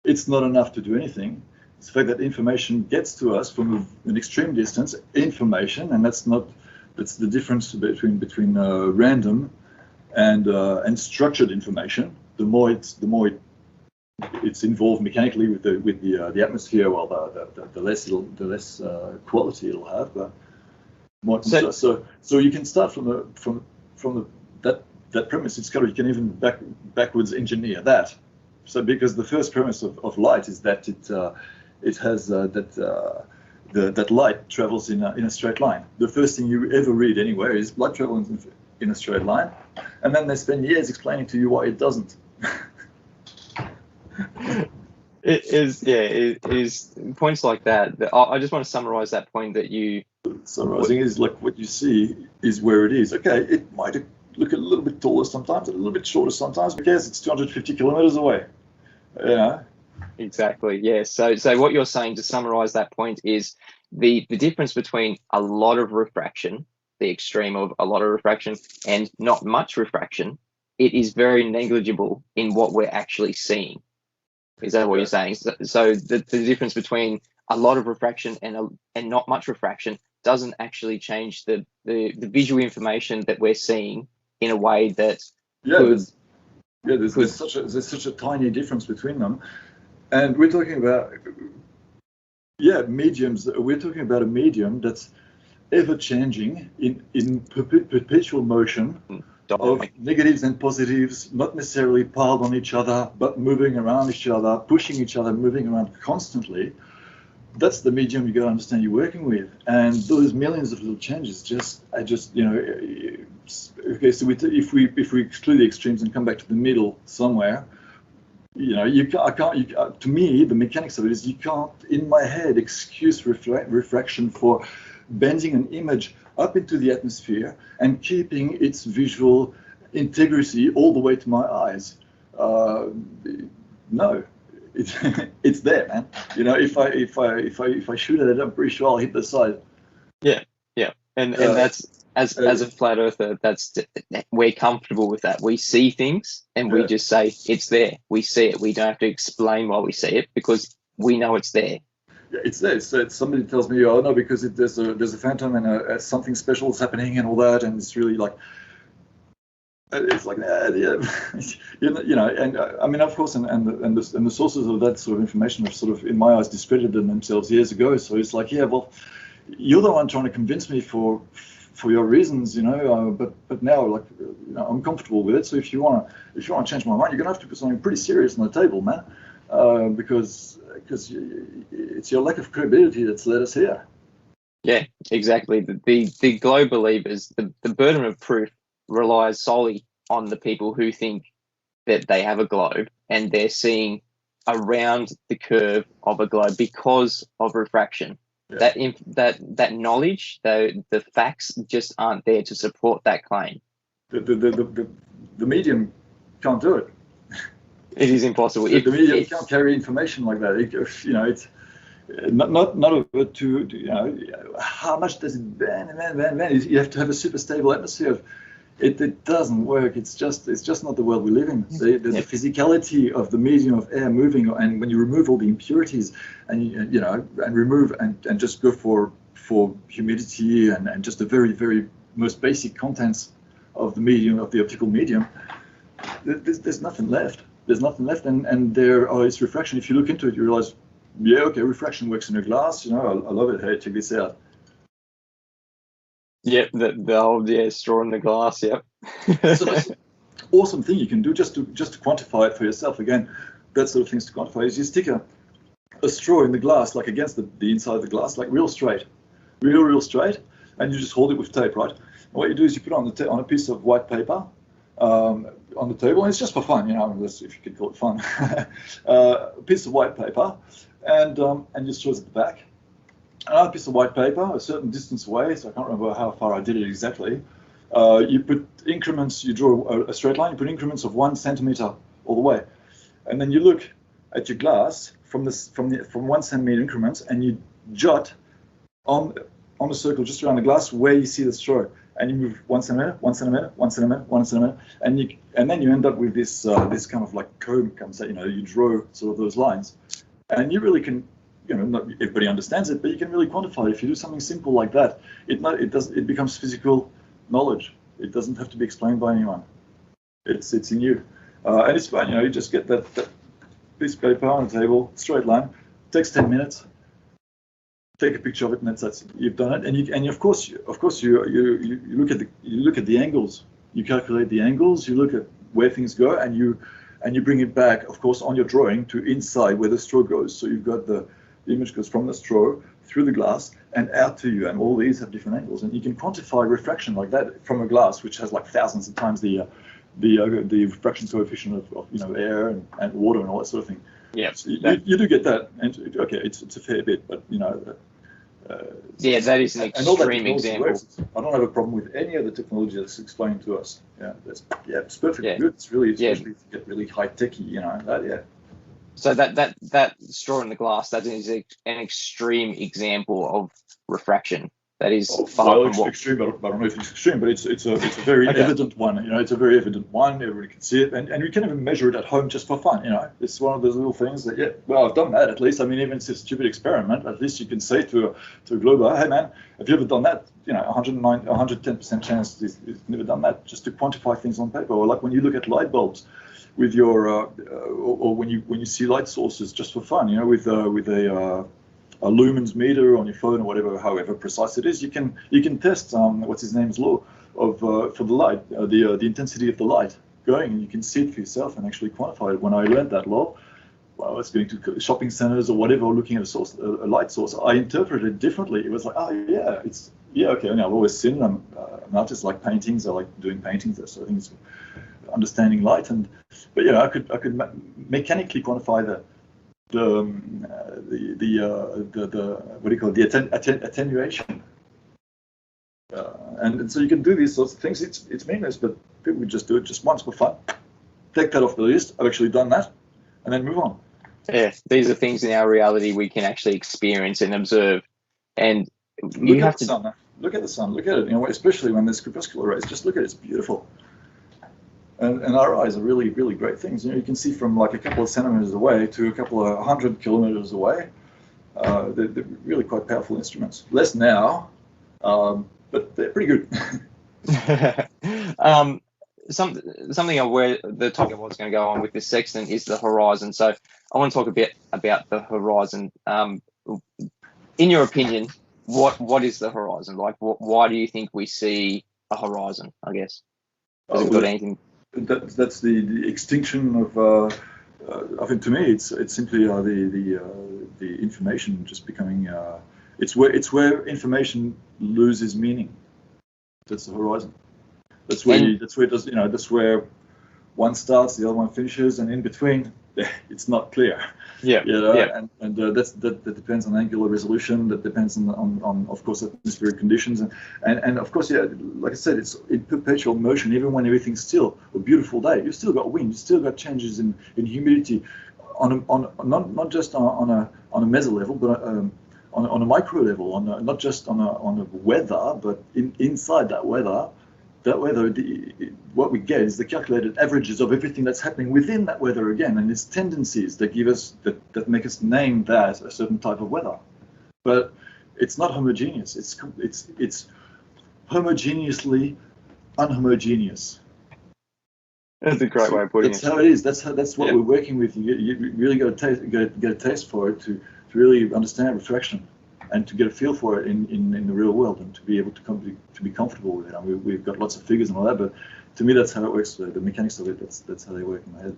S2: it's not enough to do anything. It's the fact that information gets to us from an extreme distance. Information, and that's the difference between random and structured information. The more it's involved mechanically with the atmosphere, well, the less quality it'll have. But more, so you can start from that premise. You can even backwards engineer that. So because the first premise of light is that it has that light travels in a straight line. The first thing you ever read anywhere is light travels in a straight line, and then they spend years explaining to you why it doesn't.
S1: It is points like that. I just want to summarize that point that you.
S2: Summarizing is like what you see is where it is. Okay, it might look a little bit taller sometimes, a little bit shorter sometimes, because it's 250 kilometers away. Yeah.
S1: Exactly. Yeah. So what you're saying, to summarize that point, is the difference between a lot of refraction, the extreme of a lot of refraction, and not much refraction, it is very negligible in what we're actually seeing. Is that what you're saying? So the difference between a lot of refraction and not much refraction doesn't actually change the visual information that we're seeing in a way that
S2: there's such a tiny difference between them. And we're talking about mediums. We're talking about a medium that's ever changing in perpetual motion of negatives and positives, not necessarily piled on each other, but moving around each other, pushing each other, moving around constantly. That's the medium you got to understand you're working with. And those millions of little changes okay. So if we exclude the extremes and come back to the middle somewhere, to me, the mechanics of it is you can't, in my head, excuse refraction for bending an image up into the atmosphere and keeping its visual integrity all the way to my eyes. No, it's there, man. If I shoot at it, I'm pretty sure I'll hit the side.
S1: Yeah, and that's as a flat earther, we're comfortable with that. We see things and we just say it's there. We see it. We don't have to explain why we see it because we know it's there.
S2: Yeah, it's there. So somebody tells me, oh no, because there's a phantom and something special is happening and all that, and it's really like, It's like, yeah, you know, and I mean, of course, and the sources of that sort of information have sort of, in my eyes, discredited themselves years ago. So it's like, yeah, well, you're the one trying to convince me for your reasons, you know, but now, like, you know, I'm comfortable with it. So if you want to change my mind, you're gonna have to put something pretty serious on the table, man, because it's your lack of credibility that's led us here.
S1: Yeah, exactly. The globe believers, the burden of proof relies solely on the people who think that they have a globe and they're seeing around the curve of a globe because of refraction. Yeah. That knowledge, the facts just aren't there to support that claim.
S2: The medium can't do it.
S1: It is impossible.
S2: The medium can't carry information like that. You know, it's not of it to, you know, how much does it bend? You have to have a super stable atmosphere. It doesn't work. It's just not the world we live in. The physicality of the medium of air moving, and when you remove all the impurities and you know, and remove and just go for humidity and just the very, very most basic contents of the medium, of the optical medium, there's nothing left. There's nothing left, and there is refraction. If you look into it, you realize, yeah, okay, refraction works in a glass. You know, I love it. Hey, check this out.
S1: Yep, the old straw in the glass. Yep.
S2: So that's an awesome thing you can do just to quantify it for yourself. Again, that sort of things to quantify is you stick a straw in the glass, like against the inside of the glass, like real straight, and you just hold it with tape, right? And what you do is you put it on a piece of white paper on the table, and it's just for fun, you know, if you could call it fun. A piece of white paper, and your straw's at the back. Another piece of white paper, a certain distance away, so I can't remember how far I did it exactly. You put increments, you draw a straight line, you put increments of 1 centimeter all the way. And then you look at your glass from 1 centimeter increments, and you jot on a circle just around the glass where you see the straw. And you move 1 centimeter, 1 centimeter, 1 centimeter, 1 centimeter, and then you end up with this kind of like cone comes out, you know, you draw sort of those lines. And you really can, you know, not everybody understands it, but you can really quantify it. If you do something simple like that, it becomes physical knowledge. It doesn't have to be explained by anyone. It's in you, and it's fun. You know, you just get that piece of paper on the table, straight line. It takes 10 minutes. Take a picture of it, and that's you've done it. And of course you look at the angles. You calculate the angles. You look at where things go, and you bring it back, of course, on your drawing to inside where the straw goes. So you've got the image goes from the straw through the glass and out to you, and all these have different angles, and you can quantify refraction like that from a glass which has like thousands of times the refraction coefficient of you know, air and water and all that sort of thing.
S1: Yeah,
S2: so you do get that, and okay, it's a fair bit, but you know.
S1: Yeah, that is an extreme example.
S2: I don't have a problem with any of the technology that's explained to us. Yeah, it's perfectly
S1: Yeah.
S2: good. It's really, especially to get really high techy, you know. That.
S1: So that straw in the glass, that is an extreme example of refraction. That is
S2: extreme, but I don't know if it's extreme, but it's a very evident one. You know, it's a very evident one. Everybody can see it, and we can even measure it at home just for fun. You know, it's one of those little things that, yeah, well, I've done that at least. I mean, even if it's a stupid experiment, at least you can say to a glober, hey man, have you ever done that? You know, 110% chance you've never done that, just to quantify things on paper. Or like when you look at light bulbs with your, or when you see light sources just for fun, you know, with a lumens meter on your phone or whatever, however precise it is, you can test what's his name's law of for the light, the intensity of the light going, and you can see it for yourself and actually quantify it. When I learned that law, well, I was going to shopping centers or whatever, looking at a light source, I interpreted it differently. It was like, oh yeah, okay. And I've always seen them. I'm not just like paintings. I like doing paintings. That sort of things, understanding light, but yeah, I could mechanically quantify the what do you call it, the attenuation, and so you can do these sorts of things. It's meaningless, but people would just do it just once for fun. Take that off the list. I've actually done that, and then move on.
S1: Yeah, these are things in our reality we can actually experience and observe, and
S2: look at the sun. Look at the sun. Look at it. You know, especially when there's crepuscular rays. Just look at it. It's beautiful. And our eyes are really, really great things. You know, you can see from like a couple of centimeters away to a couple of 100 kilometers away. They're really quite powerful instruments. Less now, but they're pretty good.
S1: something where the topic I was going to go on with this section is the horizon. So I want to talk a bit about the horizon. In your opinion, what is the horizon? Like, why do you think we see a horizon? I guess. Has it got anything?
S2: That's the extinction of. I think to me, it's simply the information just becoming. It's where information loses meaning. That's the horizon. That's where it does. That's where one starts, the other one finishes, and in between, it's not clear.
S1: Yeah.
S2: Yeah. And that depends on angular resolution. That depends on of course atmospheric conditions, and of course, yeah, like I said, it's in perpetual motion. Even when everything's still a beautiful day, you've still got wind, you've still got changes in humidity, not just on a meso level, but on a micro level, not just on a weather, but inside that weather. What we get is the calculated averages of everything that's happening within that weather again, and its tendencies that give us that make us name that a certain type of weather. But it's not homogeneous. It's homogeneously unhomogeneous.
S1: That's a great way of putting it.
S2: That's how it is. That's what we're working with. You really got to get a taste for it to really understand refraction, and to get a feel for it in the real world, and to be able to be comfortable with it. I mean, we've got lots of figures and all that, but to me, that's how it works. The mechanics of it, that's how they work in my head.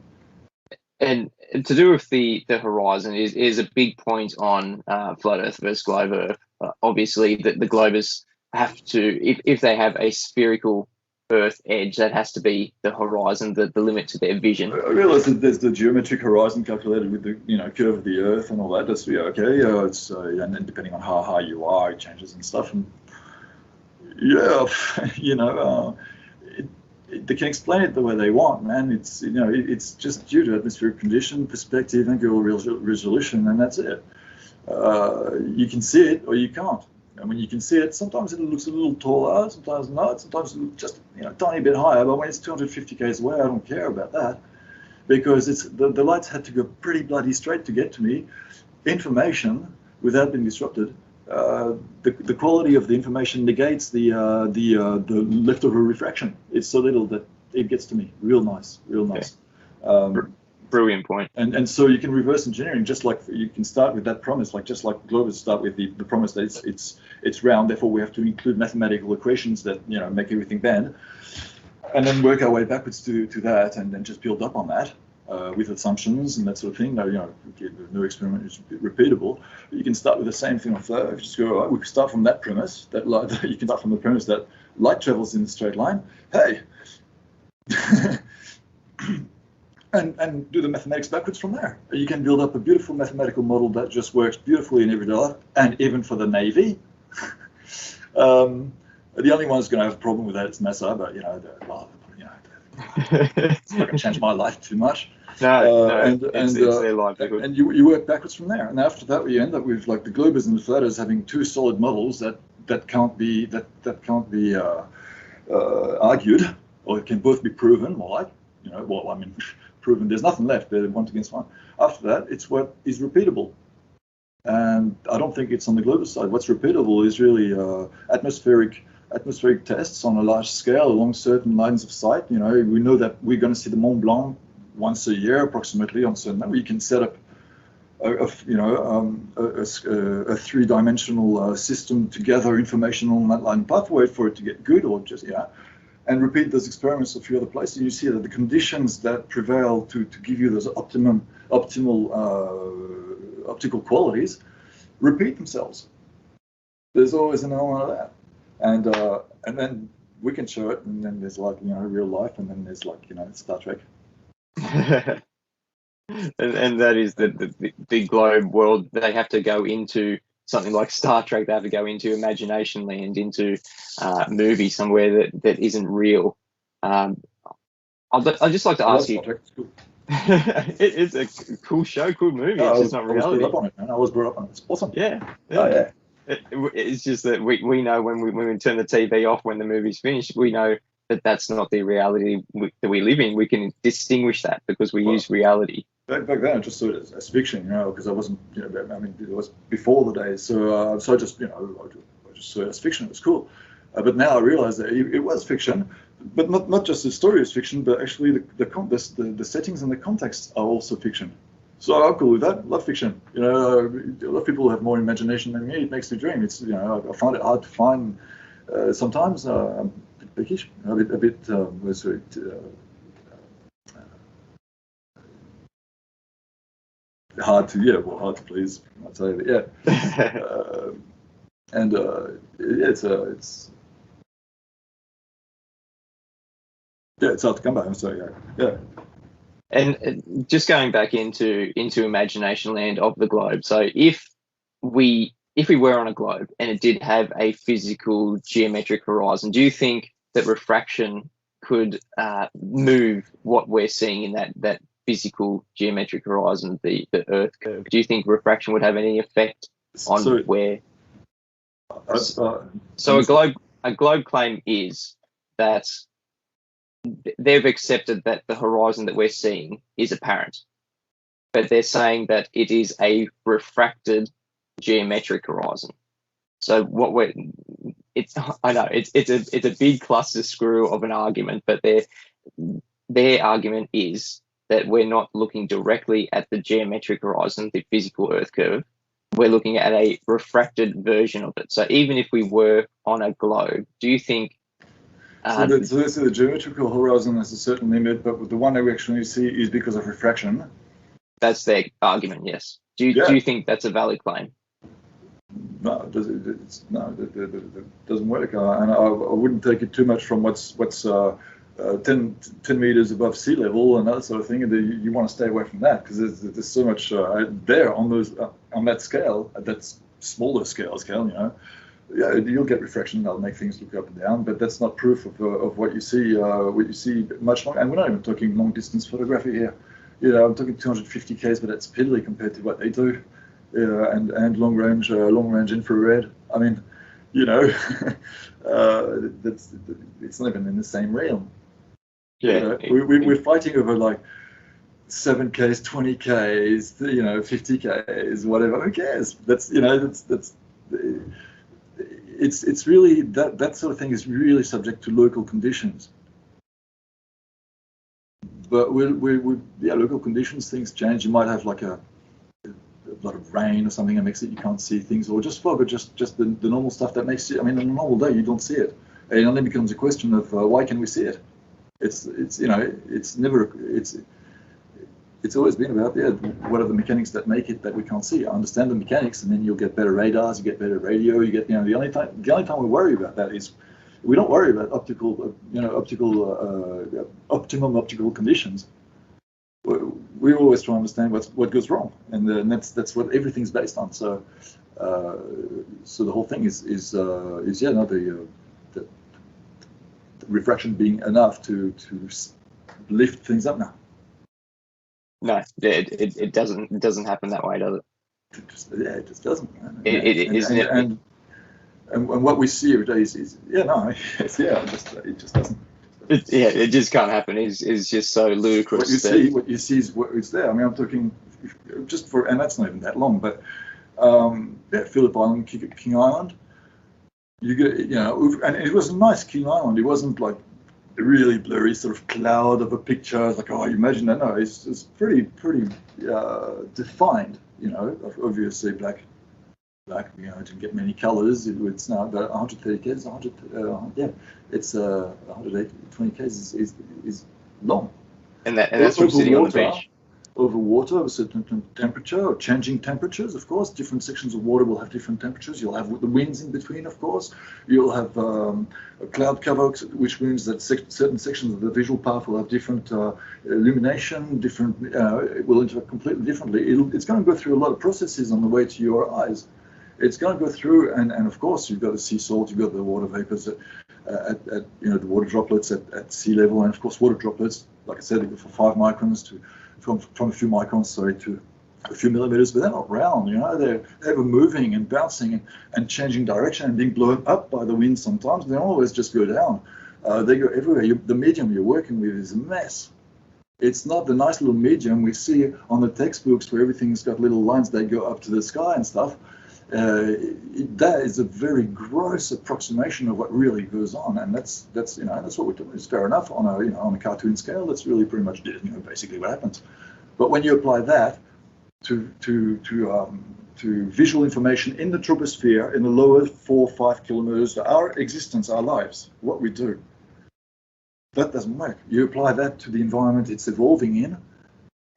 S1: And to do with the horizon is a big point on flat Earth versus globe Earth. Obviously, the globers have to, if they have a spherical Earth edge, that has to be the horizon, the limit to their vision.
S2: I realize that there's the geometric horizon calculated with the curve of the Earth and all that. That's okay. It's and then depending on how high you are, it changes and stuff. And they can explain it the way they want, man. It's just due to atmospheric condition, perspective, angular resolution, and that's it. You can see it or you can't. And when you can see it, sometimes it looks a little taller, sometimes not, sometimes just a tiny bit higher. But when it's 250 k's away, I don't care about that, because it's the lights had to go pretty bloody straight to get to me. Information without being disrupted. The quality of the information negates the leftover refraction. It's so little that it gets to me. Real nice.
S1: Okay. Brilliant point.
S2: And so you can reverse engineering, just like you can start with that promise, just like globers start with the promise that it's round, therefore we have to include mathematical equations that make everything bend, and then work our way backwards to that, and then just build up on that with assumptions and that sort of thing. No experiment is repeatable. But you can start with the same thing on flat. Just go, all right, we can start from that premise. You can start from the premise that light travels in a straight line. Hey. And do the mathematics backwards from there. You can build up a beautiful mathematical model that just works beautifully in everyday life, and even for the Navy. The only one who's going to have a problem with that is NASA, but it's not going to change my life too much.
S1: It's their livelihood.
S2: And you work backwards from there, and after that we end up with like the globers and the flatters having two solid models that can't be argued, or it can both be proven, more like proven. There's nothing left. They're one against one. After that, it's what is repeatable. And I don't think it's on the global side. What's repeatable is really atmospheric tests on a large scale along certain lines of sight. We know that we're going to see the Mont Blanc once a year, approximately, on certain. We can set up a three-dimensional system to gather information on that line pathway for it to get good, or just and repeat those experiments a few other places. And you see that the conditions that prevail to give you those optimal optical qualities repeat themselves. There's always an element of that, and then we can show it, and then there's real life, and then there's Star Trek.
S1: and that is the big globe world. They have to go into something like Star Trek. They have to go into imagination land, into movie somewhere that isn't real. I'd just like to ask you.
S2: Cool.
S1: It's a cool show, cool movie. It's just not reality.
S2: I was brought up on it. It's awesome.
S1: Yeah.
S2: Oh, yeah.
S1: It's just that we know when we turn the TV off when the movie's finished, we know that that's not the reality that we live in. We can distinguish that because we use reality.
S2: Back then, I just saw it as fiction, because I wasn't, it was before the days. So I just, I just saw it as fiction. It was cool. But now I realize that it was fiction. but not just the story is fiction, but actually the settings and the context are also fiction. So I'm cool with that. Love fiction. You know, a lot of people have more imagination than me. It makes me dream. It's, you know, I find it hard to find sometimes. I'm a bit pickish, a bit hard to please. I'd say, but yeah. It's hard to come by. So yeah.
S1: And just going back into imagination land of the globe. So if we were on a globe and it did have a physical geometric horizon, do you think that refraction could move what we're seeing in that physical geometric horizon, the Earth curve? Do you think refraction would have any effect on where? So a globe claim is that they've accepted that the horizon that we're seeing is apparent, but they're saying that it is a refracted geometric horizon. So it's a big cluster screw of an argument, but their argument is that we're not looking directly at the geometric horizon, the physical Earth curve. We're looking at a refracted version of it. So even if we were on a globe, do you think?
S2: So the geometrical horizon has a certain limit, but the one that we actually see is because of refraction.
S1: That's their argument, yes. Do you think that's a valid claim?
S2: No, it doesn't work. And I wouldn't take it too much from what's 10 meters above sea level and that sort of thing. You want to stay away from that because there's so much there on that scale, at that smaller scale, you know. Yeah, you'll get refraction. That'll make things look up and down, but that's not proof of what you see. What you see much longer, and we're not even talking long distance photography here. You know, I'm talking 250 Ks, but that's piddly compared to what they do. And long range infrared. I mean, you know, it's not even in the same realm.
S1: Yeah,
S2: we're fighting over like 7 Ks, 20 Ks, 50 Ks, whatever. Who cares? It's really that sort of thing is really subject to local conditions. But local conditions, things change. You might have like a lot of rain or something that makes it you can't see things, or just fog, or just the normal stuff that makes it. I mean, on a normal day you don't see it, and then it becomes a question of why can we see it? It's always been about what are the mechanics that make it that we can't see. I understand the mechanics, and then you'll get better radars, you get better radio, you get the only time we worry about that is we don't worry about optimum optical conditions. We always try to understand what goes wrong, and that's what everything's based on. So the whole thing is the refraction being enough to lift things up now.
S1: No, it doesn't happen that way, does it?
S2: It just doesn't. And what we see every day is it just doesn't.
S1: It just can't happen. It's just so ludicrous.
S2: What you see is what is there. I mean, I'm talking and that's not even that long, but Phillip Island, King Island. You get, and it was a nice King Island. It wasn't like a really blurry sort of cloud of a picture. Like, oh, you imagine that? No, it's pretty defined. Obviously black. Didn't get many colors. It's now about 130 Ks. It's 120 Ks is long.
S1: And that's from sitting on the beach.
S2: Over water, of a certain temperature, or changing temperatures, of course. Different sections of water will have different temperatures. You'll have the winds in between, of course. You'll have a cloud cover, which means that certain sections of the visual path will have different illumination, it will interact completely differently. It's going to go through a lot of processes on the way to your eyes. It's going to go through, and of course, you've got the sea salt, you've got the water vapors at the water droplets at sea level, and of course, water droplets, like I said, they go from 5 microns from a few microns, to a few millimeters, but they're not round, they're ever moving and bouncing and changing direction and being blown up by the wind sometimes. They don't always just go down. They go everywhere. The medium you're working with is a mess. It's not the nice little medium we see on the textbooks where everything's got little lines that go up to the sky and stuff. that is a very gross approximation of what really goes on, and that's what we're doing. It's fair enough on a cartoon scale. That's really pretty much basically what happens. But when you apply that to visual information in the troposphere, in the lower 4 or 5 kilometers, our existence, our lives, what we do, that doesn't work. You apply that to the environment it's evolving in,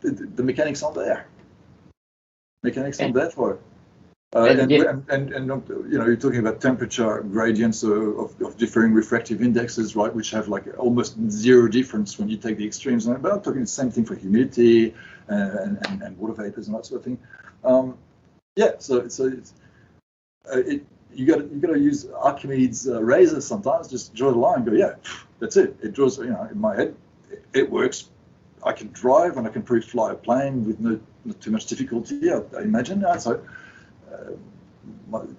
S2: the mechanics aren't there. Mechanics aren't there for it. And you're talking about temperature gradients of differing refractive indexes, right, which have like almost zero difference when you take the extremes. But I'm talking the same thing for humidity and water vapors and that sort of thing. You got to use Archimedes' razor sometimes. Just draw the line. And go, yeah, that's it. It draws. In my head, it works. I can drive and I can fly a plane with not too much difficulty. I imagine.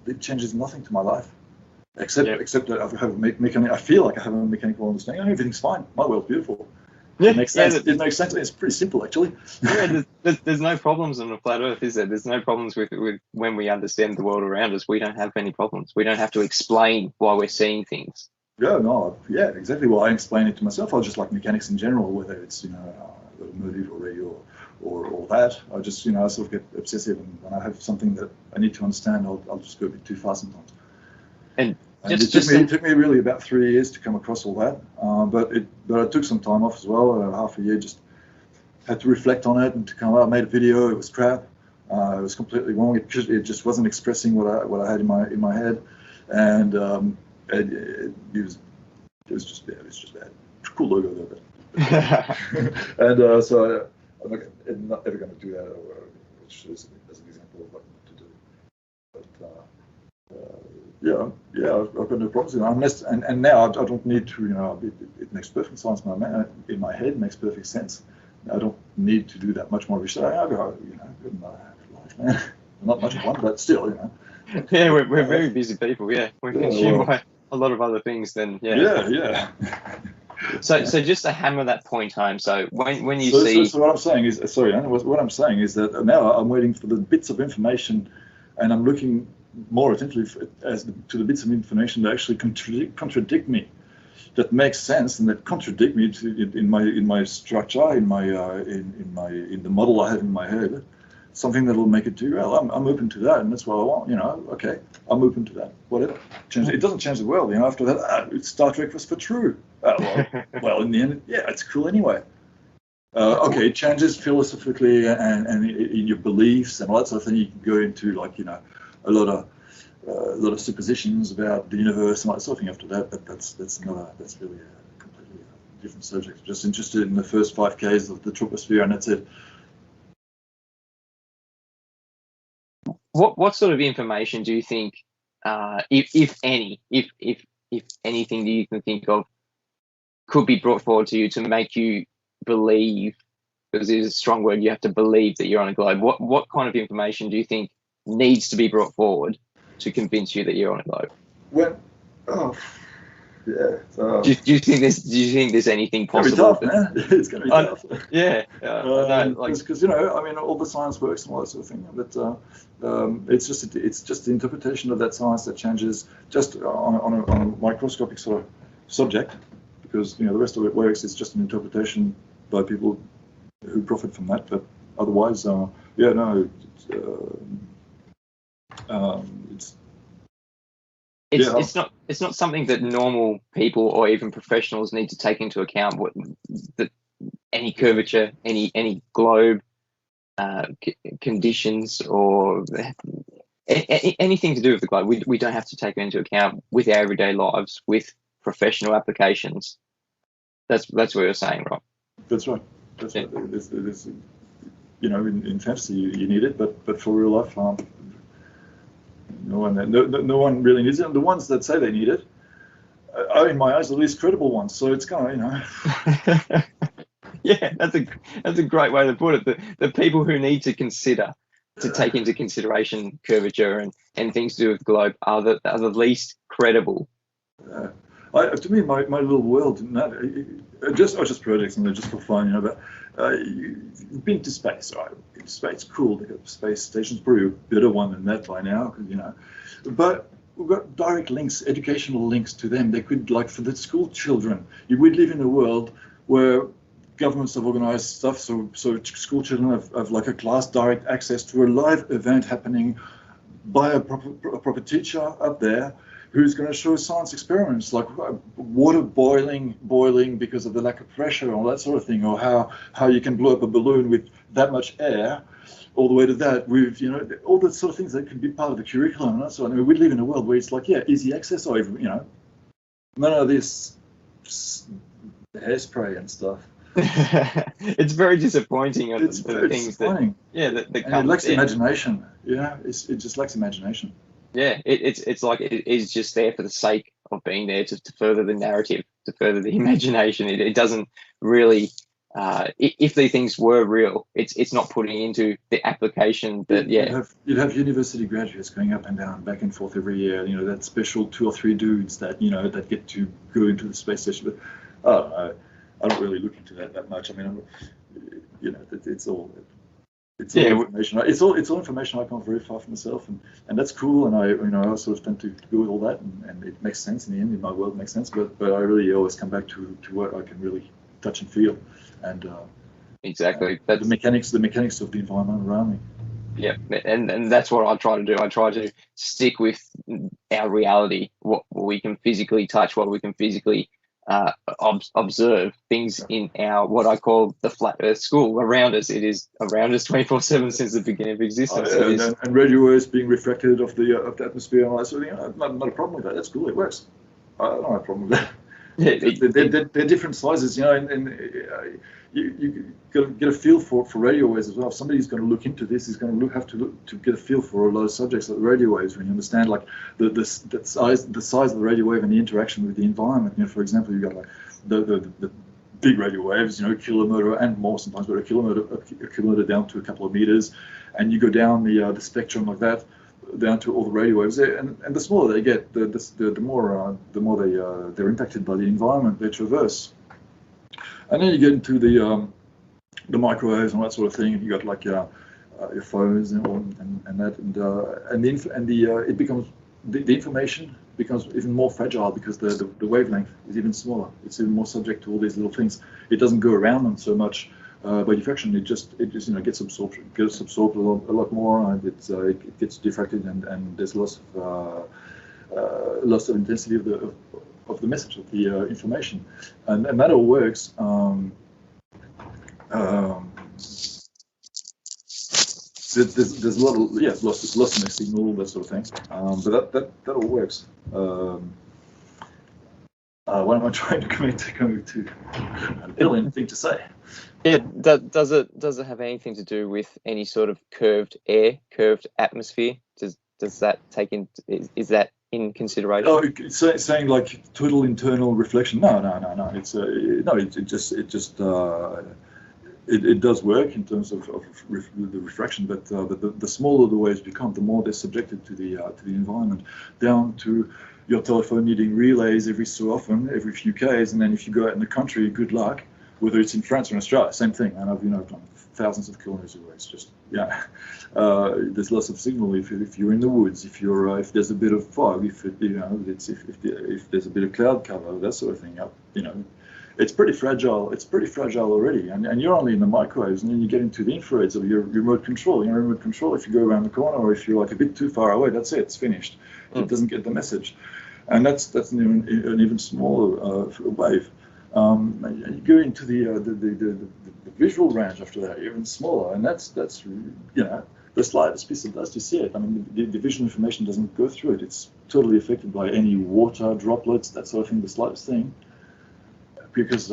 S2: It changes nothing to my life, except that I have I feel like I have a mechanical understanding. Everything's fine. My world's beautiful. Yeah, it makes sense. It makes sense. It's pretty simple, actually.
S1: Yeah, there's no problems on the flat Earth, is there? There's no problems with when we understand the world around us. We don't have any problems. We don't have to explain why we're seeing things.
S2: Yeah, exactly. Well, I explain it to myself. I just like mechanics in general, whether it's automotive or radio or that. I just I sort of get obsessive, and when I have something that I need to understand, I'll just go a bit too far sometimes.
S1: And
S2: it took me really about 3 years to come across all that, but I took some time off as well, half a year, just had to reflect on it and to come out. I made a video. It was crap. It was completely wrong. It just wasn't expressing what I had in my head, and it was just bad. Cool logo though, but and so I'm not ever going to do that, which is as an example of what not to do. But I've got no problems with it. Unless, and now I don't need to, it makes perfect sense in my head, makes perfect sense. I don't need to do that much more research. I've got, good life, man. Not much fun, but still,
S1: Yeah, we're very busy people, yeah. We're consumed by a lot of other things than,
S2: Yeah.
S1: So just to hammer that point home, so when you
S2: see... So what I'm saying is, what I'm saying is that now I'm waiting for the bits of information, and I'm looking more attentively to the bits of information that actually contradict me, that makes sense and that contradict me in my structure, in the model I have in my head, something that will make it do well. I'm open to that, and that's what I want. Okay, I'm open to that. Whatever. It doesn't change the world. After that, Star Trek was for true. Well, in the end, it's cool anyway. Okay, it changes philosophically and in your beliefs and all that sort of thing. You can go into a lot of suppositions about the universe and that sort of thing after that, but that's really a completely different subject. Just interested in the first 5 Ks of the troposphere, and that's it.
S1: What sort of information do you think, if anything that you can think of, could be brought forward to you to make you believe, because it is a strong word, you have to believe that you're on a globe. What kind of information do you think needs to be brought forward to convince you that you're on a globe? Do you think there's anything possible?
S2: It's going to be tough, man. It's going to be tough.
S1: Yeah.
S2: Because all the science works and all that sort of thing, but it's just the interpretation of that science that changes just on a microscopic sort of subject. Because the rest of it works. It's just an interpretation by people who profit from that. But otherwise,
S1: it's not something that normal people or even professionals need to take into account. That any curvature, any globe conditions, or anything to do with the globe, we don't have to take it into account with our everyday lives, with professional applications. That's what you're saying, right?
S2: That's right. There's, in fantasy you need it, but for real life, no one really needs it. And the ones that say they need it are, in my eyes, the least credible ones. So it's kind of,
S1: Yeah, that's a great way to put it. The people who need to take into consideration curvature and things to do with the globe are the least credible.
S2: To me, my little world, just projects and they're just for fun, but you've been to space, right? into space. Cool, they got the space station's probably a better one than that by now, you know. But we've got direct links, educational links to them. They could, like for the school children, you would live in a world where governments have organized stuff, so school children have like a class direct access to a live event happening by a proper teacher up there who's going to show science experiments like water boiling because of the lack of pressure or that sort of thing, or how you can blow up a balloon with that much air, all the way to that with, you know, all the sort of things that can be part of the curriculum and that sort of thing. We live in a world where it's like, yeah, easy access, or even, you know, none of this hairspray and stuff.
S1: It's very disappointing.
S2: It's very disappointing.
S1: That
S2: it lacks imagination. Yeah, it just lacks imagination.
S1: Yeah, it's like it is just there for the sake of being there to further the narrative, to further the imagination. It doesn't really. If these things were real, it's not putting into the application that
S2: you'd have university graduates going up and down, back and forth every year. You know, that special 2 or 3 dudes that, you know, that get to go into the space station. But I don't really look into that much. I mean, you know, it's all information. It's all information I can't verify for myself, and that's cool. And I sort of tend to go with all that, and it makes sense in the end. In my world, it makes sense. But I really always come back to what I can really touch and feel, and
S1: exactly
S2: the mechanics of the environment around me.
S1: Yeah, and that's what I try to do. I try to stick with our reality, what we can physically touch, what we can physically observe, things in our, what I call the flat Earth school around us. It is around us 24/7 since the beginning of existence.
S2: And radio waves being reflected off the atmosphere and all that sort of thing. Not a problem with that. That's cool. It works. I don't have a problem with that. Yeah, they're different sizes, you know, and you got to get a feel for radio waves as well. If somebody's going to look into this, he's going to have to get a feel for a lot of subjects like radio waves. When you understand like the size of the radio wave and the interaction with the environment. You know, for example, you've got like the big radio waves, you know, a kilometer and more sometimes, but a kilometer down to a couple of meters, and you go down the spectrum like that, down to all the radio waves there, and the smaller they get, the more they're impacted by the environment they traverse. And then you get into the microwaves and that sort of thing, and you got like your phones and that, and it becomes the information becomes even more fragile because the wavelength is even smaller. It's even more subject to all these little things. It doesn't go around them so much. By diffraction, it just you know gets absorbed a lot more, and it gets diffracted, and there's loss of intensity of the message, of the information, and that all works. There's a lot of loss in the signal, that sort of thing, but that all works. What am I trying to come to? A brilliant thing to say.
S1: Yeah, does it have anything to do with any sort of curved atmosphere? Does that take in? Is that in consideration?
S2: Oh, saying like total internal reflection? No. It's it does work in terms of the refraction, but the smaller the waves become, the more they're subjected to the environment, down to your telephone needing relays every so often, every few Ks, and then if you go out in the country, good luck. Whether it's in France or in Australia, same thing. And I've gone thousands of kilometers away. It's just there's lots of signal if you're in the woods, if there's a bit of fog, if there's a bit of cloud cover, that sort of thing. It's pretty fragile. It's pretty fragile already. And you're only in the microwaves, and then you get into the infrareds of your remote control. Your remote control, if you go around the corner or if you're like a bit too far away, that's it. It's finished. It doesn't get the message, and that's an even smaller wave. You go into the visual range after that, even smaller, and that's the slightest piece of dust, you see it. I mean, the visual information doesn't go through it. It's totally affected by any water droplets, that sort of thing, the slightest thing, because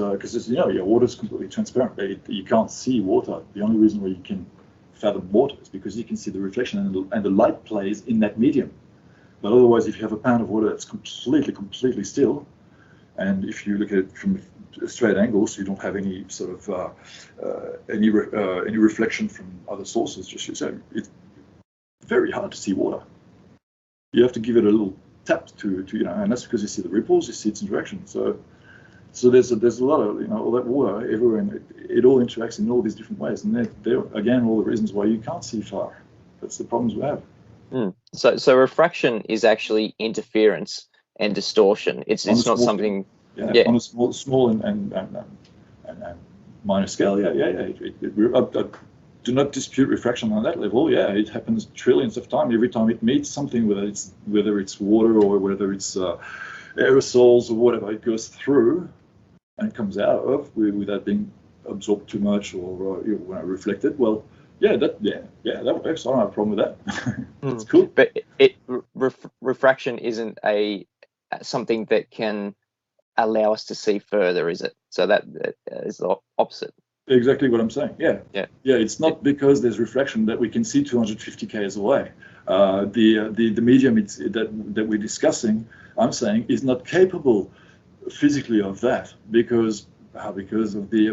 S2: your water is completely transparent. You can't see water. The only reason why you can fathom water is because you can see the reflection and the light plays in that medium. But otherwise, if you have a pan of water that's completely still, and if you look at it from a straight angle, so you don't have any sort of any reflection from other sources, it's very hard to see water. You have to give it a little tap to and that's because you see the ripples, you see its interaction. So So there's a lot of, all that water everywhere, and it all interacts in all these different ways, and they're again all the reasons why you can't see far. That's the problems we have.
S1: So refraction is actually interference and distortion. It's not something.
S2: On a small and minor scale. I do not dispute refraction on that level. Yeah, it happens trillions of times every time it meets something, whether it's water or whether it's aerosols or whatever. It goes through and comes out of without being absorbed too much or reflected. Well, that works. I don't have a problem with that. It's cool.
S1: But refraction isn't something that can allow us to see further, is it? So that is the opposite.
S2: Exactly what I'm saying. Yeah. It's not because there's refraction that we can see 250 k's away. The medium that we're discussing, I'm saying, is not capable physically of that because of the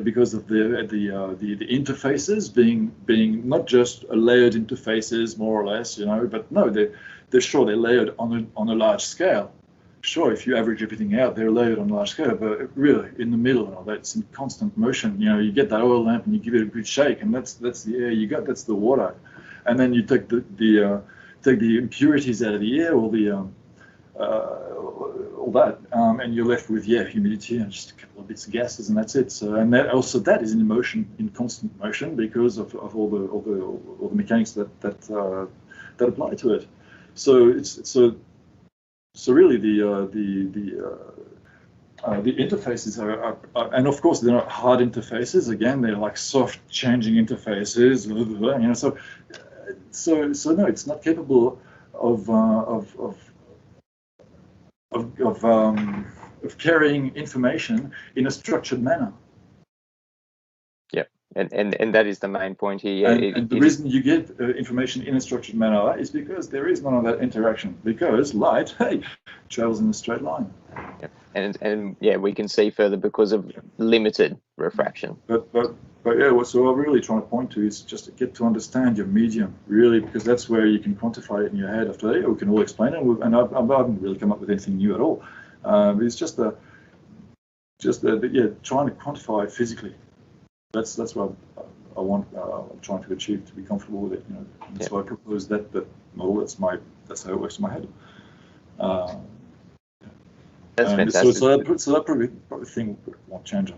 S2: interfaces being not just layered interfaces more or less, but no, they're layered on a large scale. Sure, if you average everything out, they're layered on a large scale, but really in the middle and all that, it's in constant motion. You get that oil lamp and you give it a good shake, and that's the air you got, that's the water, and then you take the impurities out of the air, all that, and you're left with humidity and just a couple of bits of gases, and that's it. So, and that is in motion, in constant motion, because of all the mechanics that apply to it. So really, the interfaces are, and of course they're not hard interfaces. Again, they're like soft changing interfaces. So no, it's not capable of carrying information in a structured manner.
S1: Yeah, and that is the main point here.
S2: And the reason you get information in a structured manner is because there is none of that interaction. Because light, travels in a straight line.
S1: Yeah. And we can see further because of limited refraction.
S2: But so what I'm really trying to point to is just to get to understand your medium, really, because that's where you can quantify it in your head. After that, we can all explain it, and I haven't really come up with anything new at all. It's just trying to quantify it physically. That's what I'm trying to achieve, to be comfortable with it. And so I propose that model. That's how it works in my head.
S1: That's fantastic.
S2: So that probably thing won't change.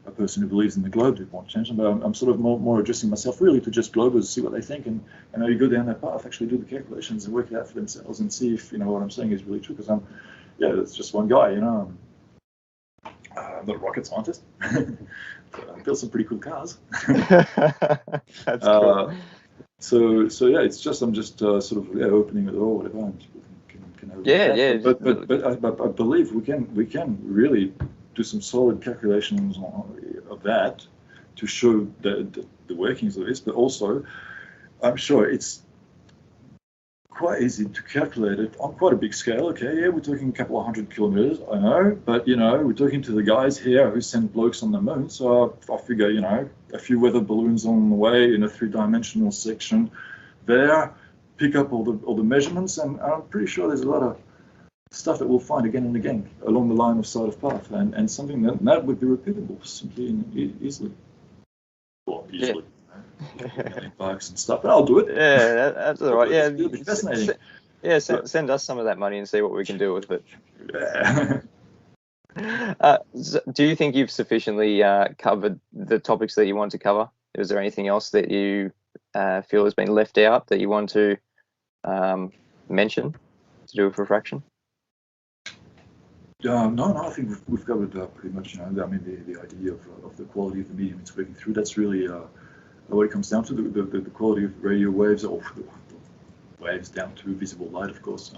S2: A person who believes in the globe, it won't change them. But I'm sort of more addressing myself really to just globers, see what they think, and you go down that path, actually do the calculations and work it out for themselves and see if what I'm saying is really true. Because it's just one guy. I'm not a rocket scientist. I built some pretty cool cars.
S1: That's cool.
S2: So it's just I'm just sort of opening the door, whatever. And people can have But I believe we can really do some solid calculations of that to show the workings of this. But also, I'm sure it's quite easy to calculate it on quite a big scale. Okay, we're talking a couple of 100 kilometers, I know, but we're talking to the guys here who send blokes on the moon, so I figure a few weather balloons on the way in a 3-dimensional section there, pick up all the measurements, and I'm pretty sure there's a lot of stuff that we'll find again and again along the line of side of path, and something that would be repeatable simply and easily. Well, easily. Bucks and stuff, but I'll do it.
S1: Yeah, that's all right. Yeah,
S2: it'll be fascinating.
S1: Send us some of that money and see what we can do with it.
S2: Yeah.
S1: Do you think you've sufficiently covered the topics that you want to cover? Is there anything else that you feel has been left out that you want to mention to do with refraction?
S2: No, I think we've covered pretty much. The idea of the quality of the medium it's working through. That's really what it comes down to, the quality of radio waves, or waves down to visible light, of course,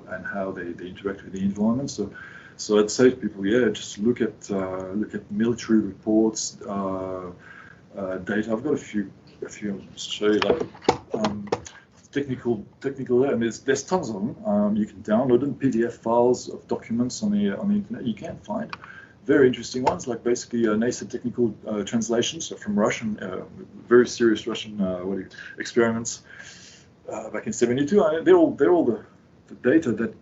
S2: and how they interact with the environment. So I'd say to people, just look at military reports, data. I've got a few I'll just show you, like technical. And there's tons of them. You can download them, PDF files of documents on the internet. You can find very interesting ones, like basically NASA technical translations from Russian, very serious Russian experiments back in '72. They're all the data that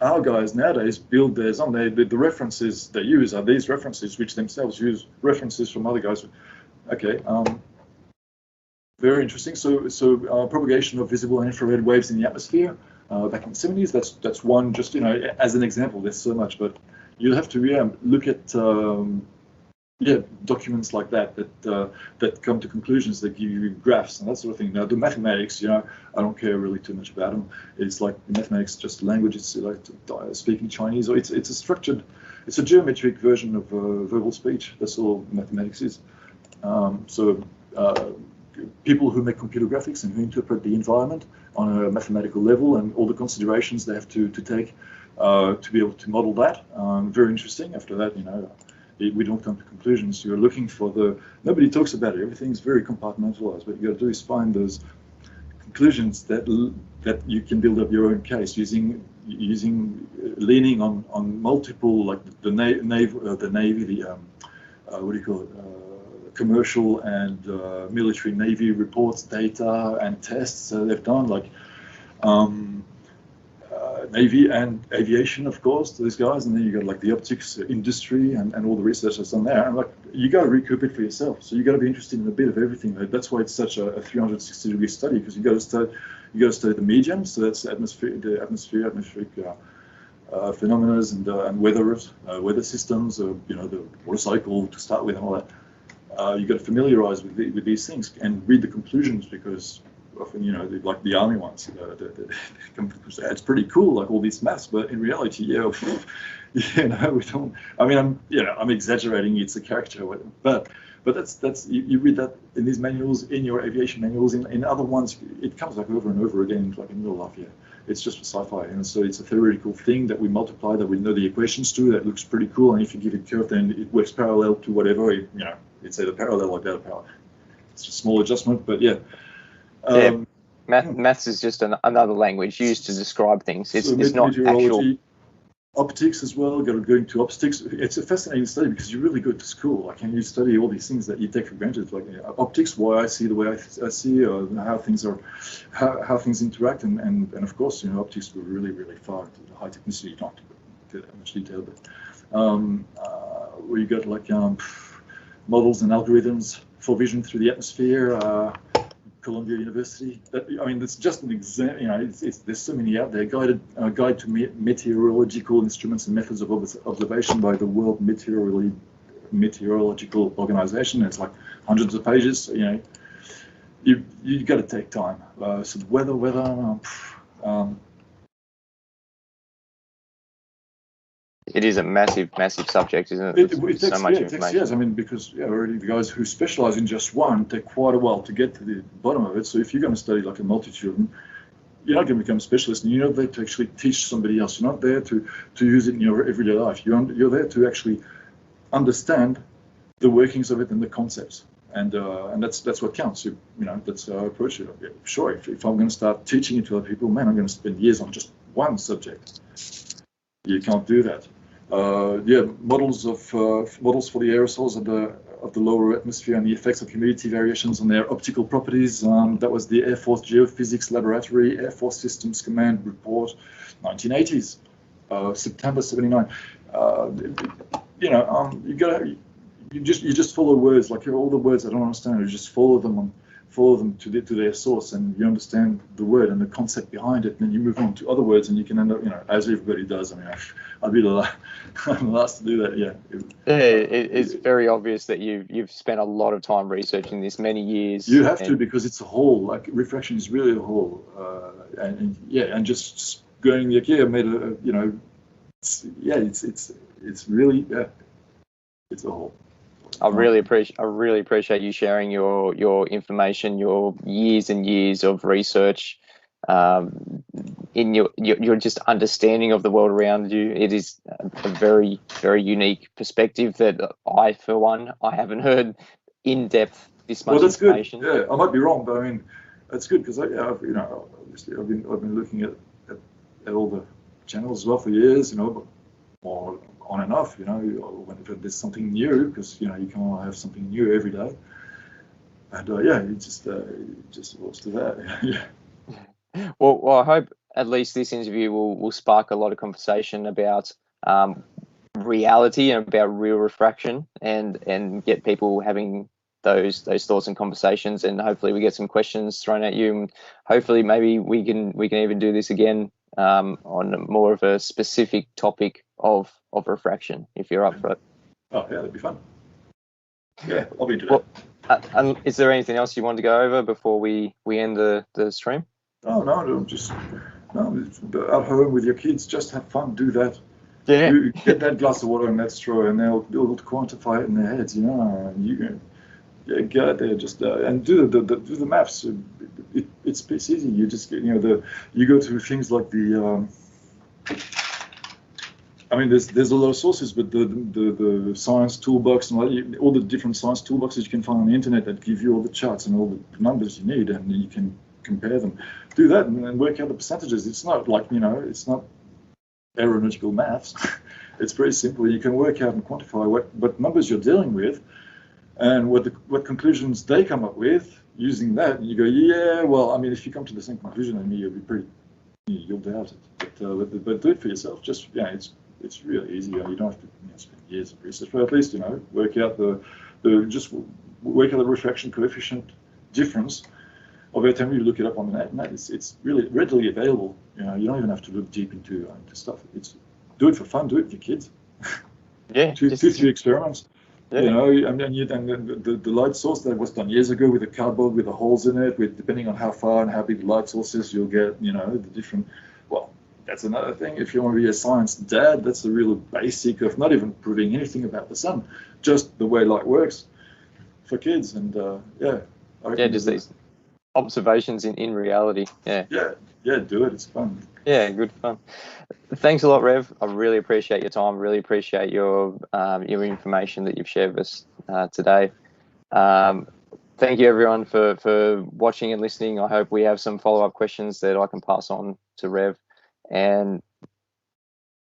S2: our guys nowadays build theirs on. The references they use are these references, which themselves use references from other guys. Okay, very interesting. So propagation of visible and infrared waves in the atmosphere back in the 70s. That's one. Just as an example. There's so much, but you'll have to look at documents like that come to conclusions that give you graphs and that sort of thing. Now the mathematics, I don't care really too much about them. It's like mathematics, just language. It's like speaking Chinese, or it's a geometric version of verbal speech. That's all mathematics is. People who make computer graphics and who interpret the environment on a mathematical level and all the considerations they have to take to be able to model that. Very interesting. After that, we don't come to conclusions. You're looking for nobody talks about it. Everything's very compartmentalized. What you got to do is find those conclusions that you can build up your own case using leaning on multiple, like the Navy, what do you call it? Commercial and military Navy reports, data, and tests they've done, like Navy and aviation, of course, those guys, and then you got like the optics industry and all the research that's done there. And like you got to recoup it for yourself. So you got to be interested in a bit of everything. That's why it's such a 360-degree study, because you got to study the medium. So that's the atmospheric phenomena and weather systems. The water cycle to start with and all that. You got to familiarize with these things and read the conclusions, because often, like the army ones, it's pretty cool, like all these maths, but in reality, we don't. I mean, I'm exaggerating. It's a caricature, but that's you read that in these manuals, in your aviation manuals, in other ones, it comes like over and over again, like in real life. Yeah, it's just for sci-fi, and so it's a theoretical thing that we multiply, that we know the equations to. That looks pretty cool, and if you give it curve, then it works parallel to whatever. It's either parallel or data parallel. It's a small adjustment, but yeah.
S1: Maths is just another language used to describe things. It's not actual.
S2: Optics as well. Got to go into optics. It's a fascinating study because you really go to school, like, and you study all these things that you take for granted, like optics, why I see the way I see, how things are, how things interact, and of course, optics go really, really far into the high technicity. You don't have to go into that much detail, but where you got like models and algorithms for vision through the atmosphere. Columbia University. It's just an example. There's so many out there. Guide to meteorological instruments and methods of observation by the World Meteorological Organization. It's like hundreds of pages. So, you got to take time. So the weather.
S1: It is a massive subject, isn't it?
S2: It takes, so much information. Yes, because already the guys who specialize in just one take quite a while to get to the bottom of it. So if you're going to study like a multitude of them, you're not going to become a specialist, and you're not there to actually teach somebody else. You're not there to use it in your everyday life. You're there to actually understand the workings of it and the concepts, and that's what counts. That's how I approach it. Yeah, sure, if I'm going to start teaching it to other people, man, I'm going to spend years on just one subject. You can't do that. Models for the aerosols of the lower atmosphere and the effects of humidity variations on their optical properties. That was the Air Force Geophysics Laboratory Air Force Systems Command report, 1980s, September 79. You just follow words, like all the words I don't understand. You just follow them to their source, and you understand the word and the concept behind it, and then you move on to other words, and you can end up, as everybody does. I'd be the last to do that. Yeah.
S1: It's very obvious that you've spent a lot of time researching this, many years.
S2: You have to, because it's a whole. Like refraction is really a whole, and just going like I made it's really it's a whole.
S1: I really appreciate you sharing your information, your years and years of research, in your just understanding of the world around you. It is a very, very unique perspective that I, for one, I haven't heard in depth this much information.
S2: Good. Yeah, I might be wrong, but that's good, because obviously I've been looking at all the channels as well for years, but more on and off, whenever there's something new, because you can't have something new every day, and it just was to that. Yeah.
S1: Well, I at least this interview will spark a lot of conversation about reality and about real refraction, and get people having those thoughts and conversations, and hopefully we get some questions thrown at you, and hopefully maybe we can even do this again on more of a specific topic of refraction, if you're up for it.
S2: Oh yeah, that'd be fun. Yeah, I'll be into
S1: that. Is there anything else you want to go over before we end the stream?
S2: Oh no, just at home with your kids, just have fun, do that.
S1: Yeah.
S2: You get that glass of water in that straw, and they'll quantify it in their heads. Go out there, just and do the maths. It's easy. You just you go to things like the. I mean, there's a lot of sources, but the science toolbox and all the different science toolboxes you can find on the internet that give you all the charts and all the numbers you need, and you can compare them. Do that and work out the percentages. It's not like it's not aeronautical maths. It's very simple. You can work out and quantify what numbers you're dealing with, and what conclusions they come up with using that. And you go, yeah, well, I mean, if you come to the same conclusion as me, you'll doubt it. But do it for yourself. Just it's really easy. You don't have to spend years of research, but at least work out work out the refraction coefficient difference of every time you look it up on the net. It's really readily available. You don't even have to look deep into stuff. Do it for fun. Do it with your kids.
S1: Yeah.
S2: 2-3 experiments.
S1: Yeah.
S2: And the light source that was done years ago with a cardboard with the holes in it, depending on how far and how big the light source is, you'll get the different. Well, that's another thing. If you want to be a science dad, that's the real basic of not even proving anything about the sun, just the way light works for kids. And
S1: just these observations in reality.
S2: Yeah, do it. It's fun.
S1: Yeah, good fun. Thanks a lot, Rev. I really appreciate your time. Really appreciate your information that you've shared with us today. Thank you, everyone, for watching and listening. I hope we have some follow-up questions that I can pass on to Rev. And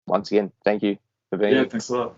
S1: once again, thank you for being here.
S2: Yeah, thanks a lot.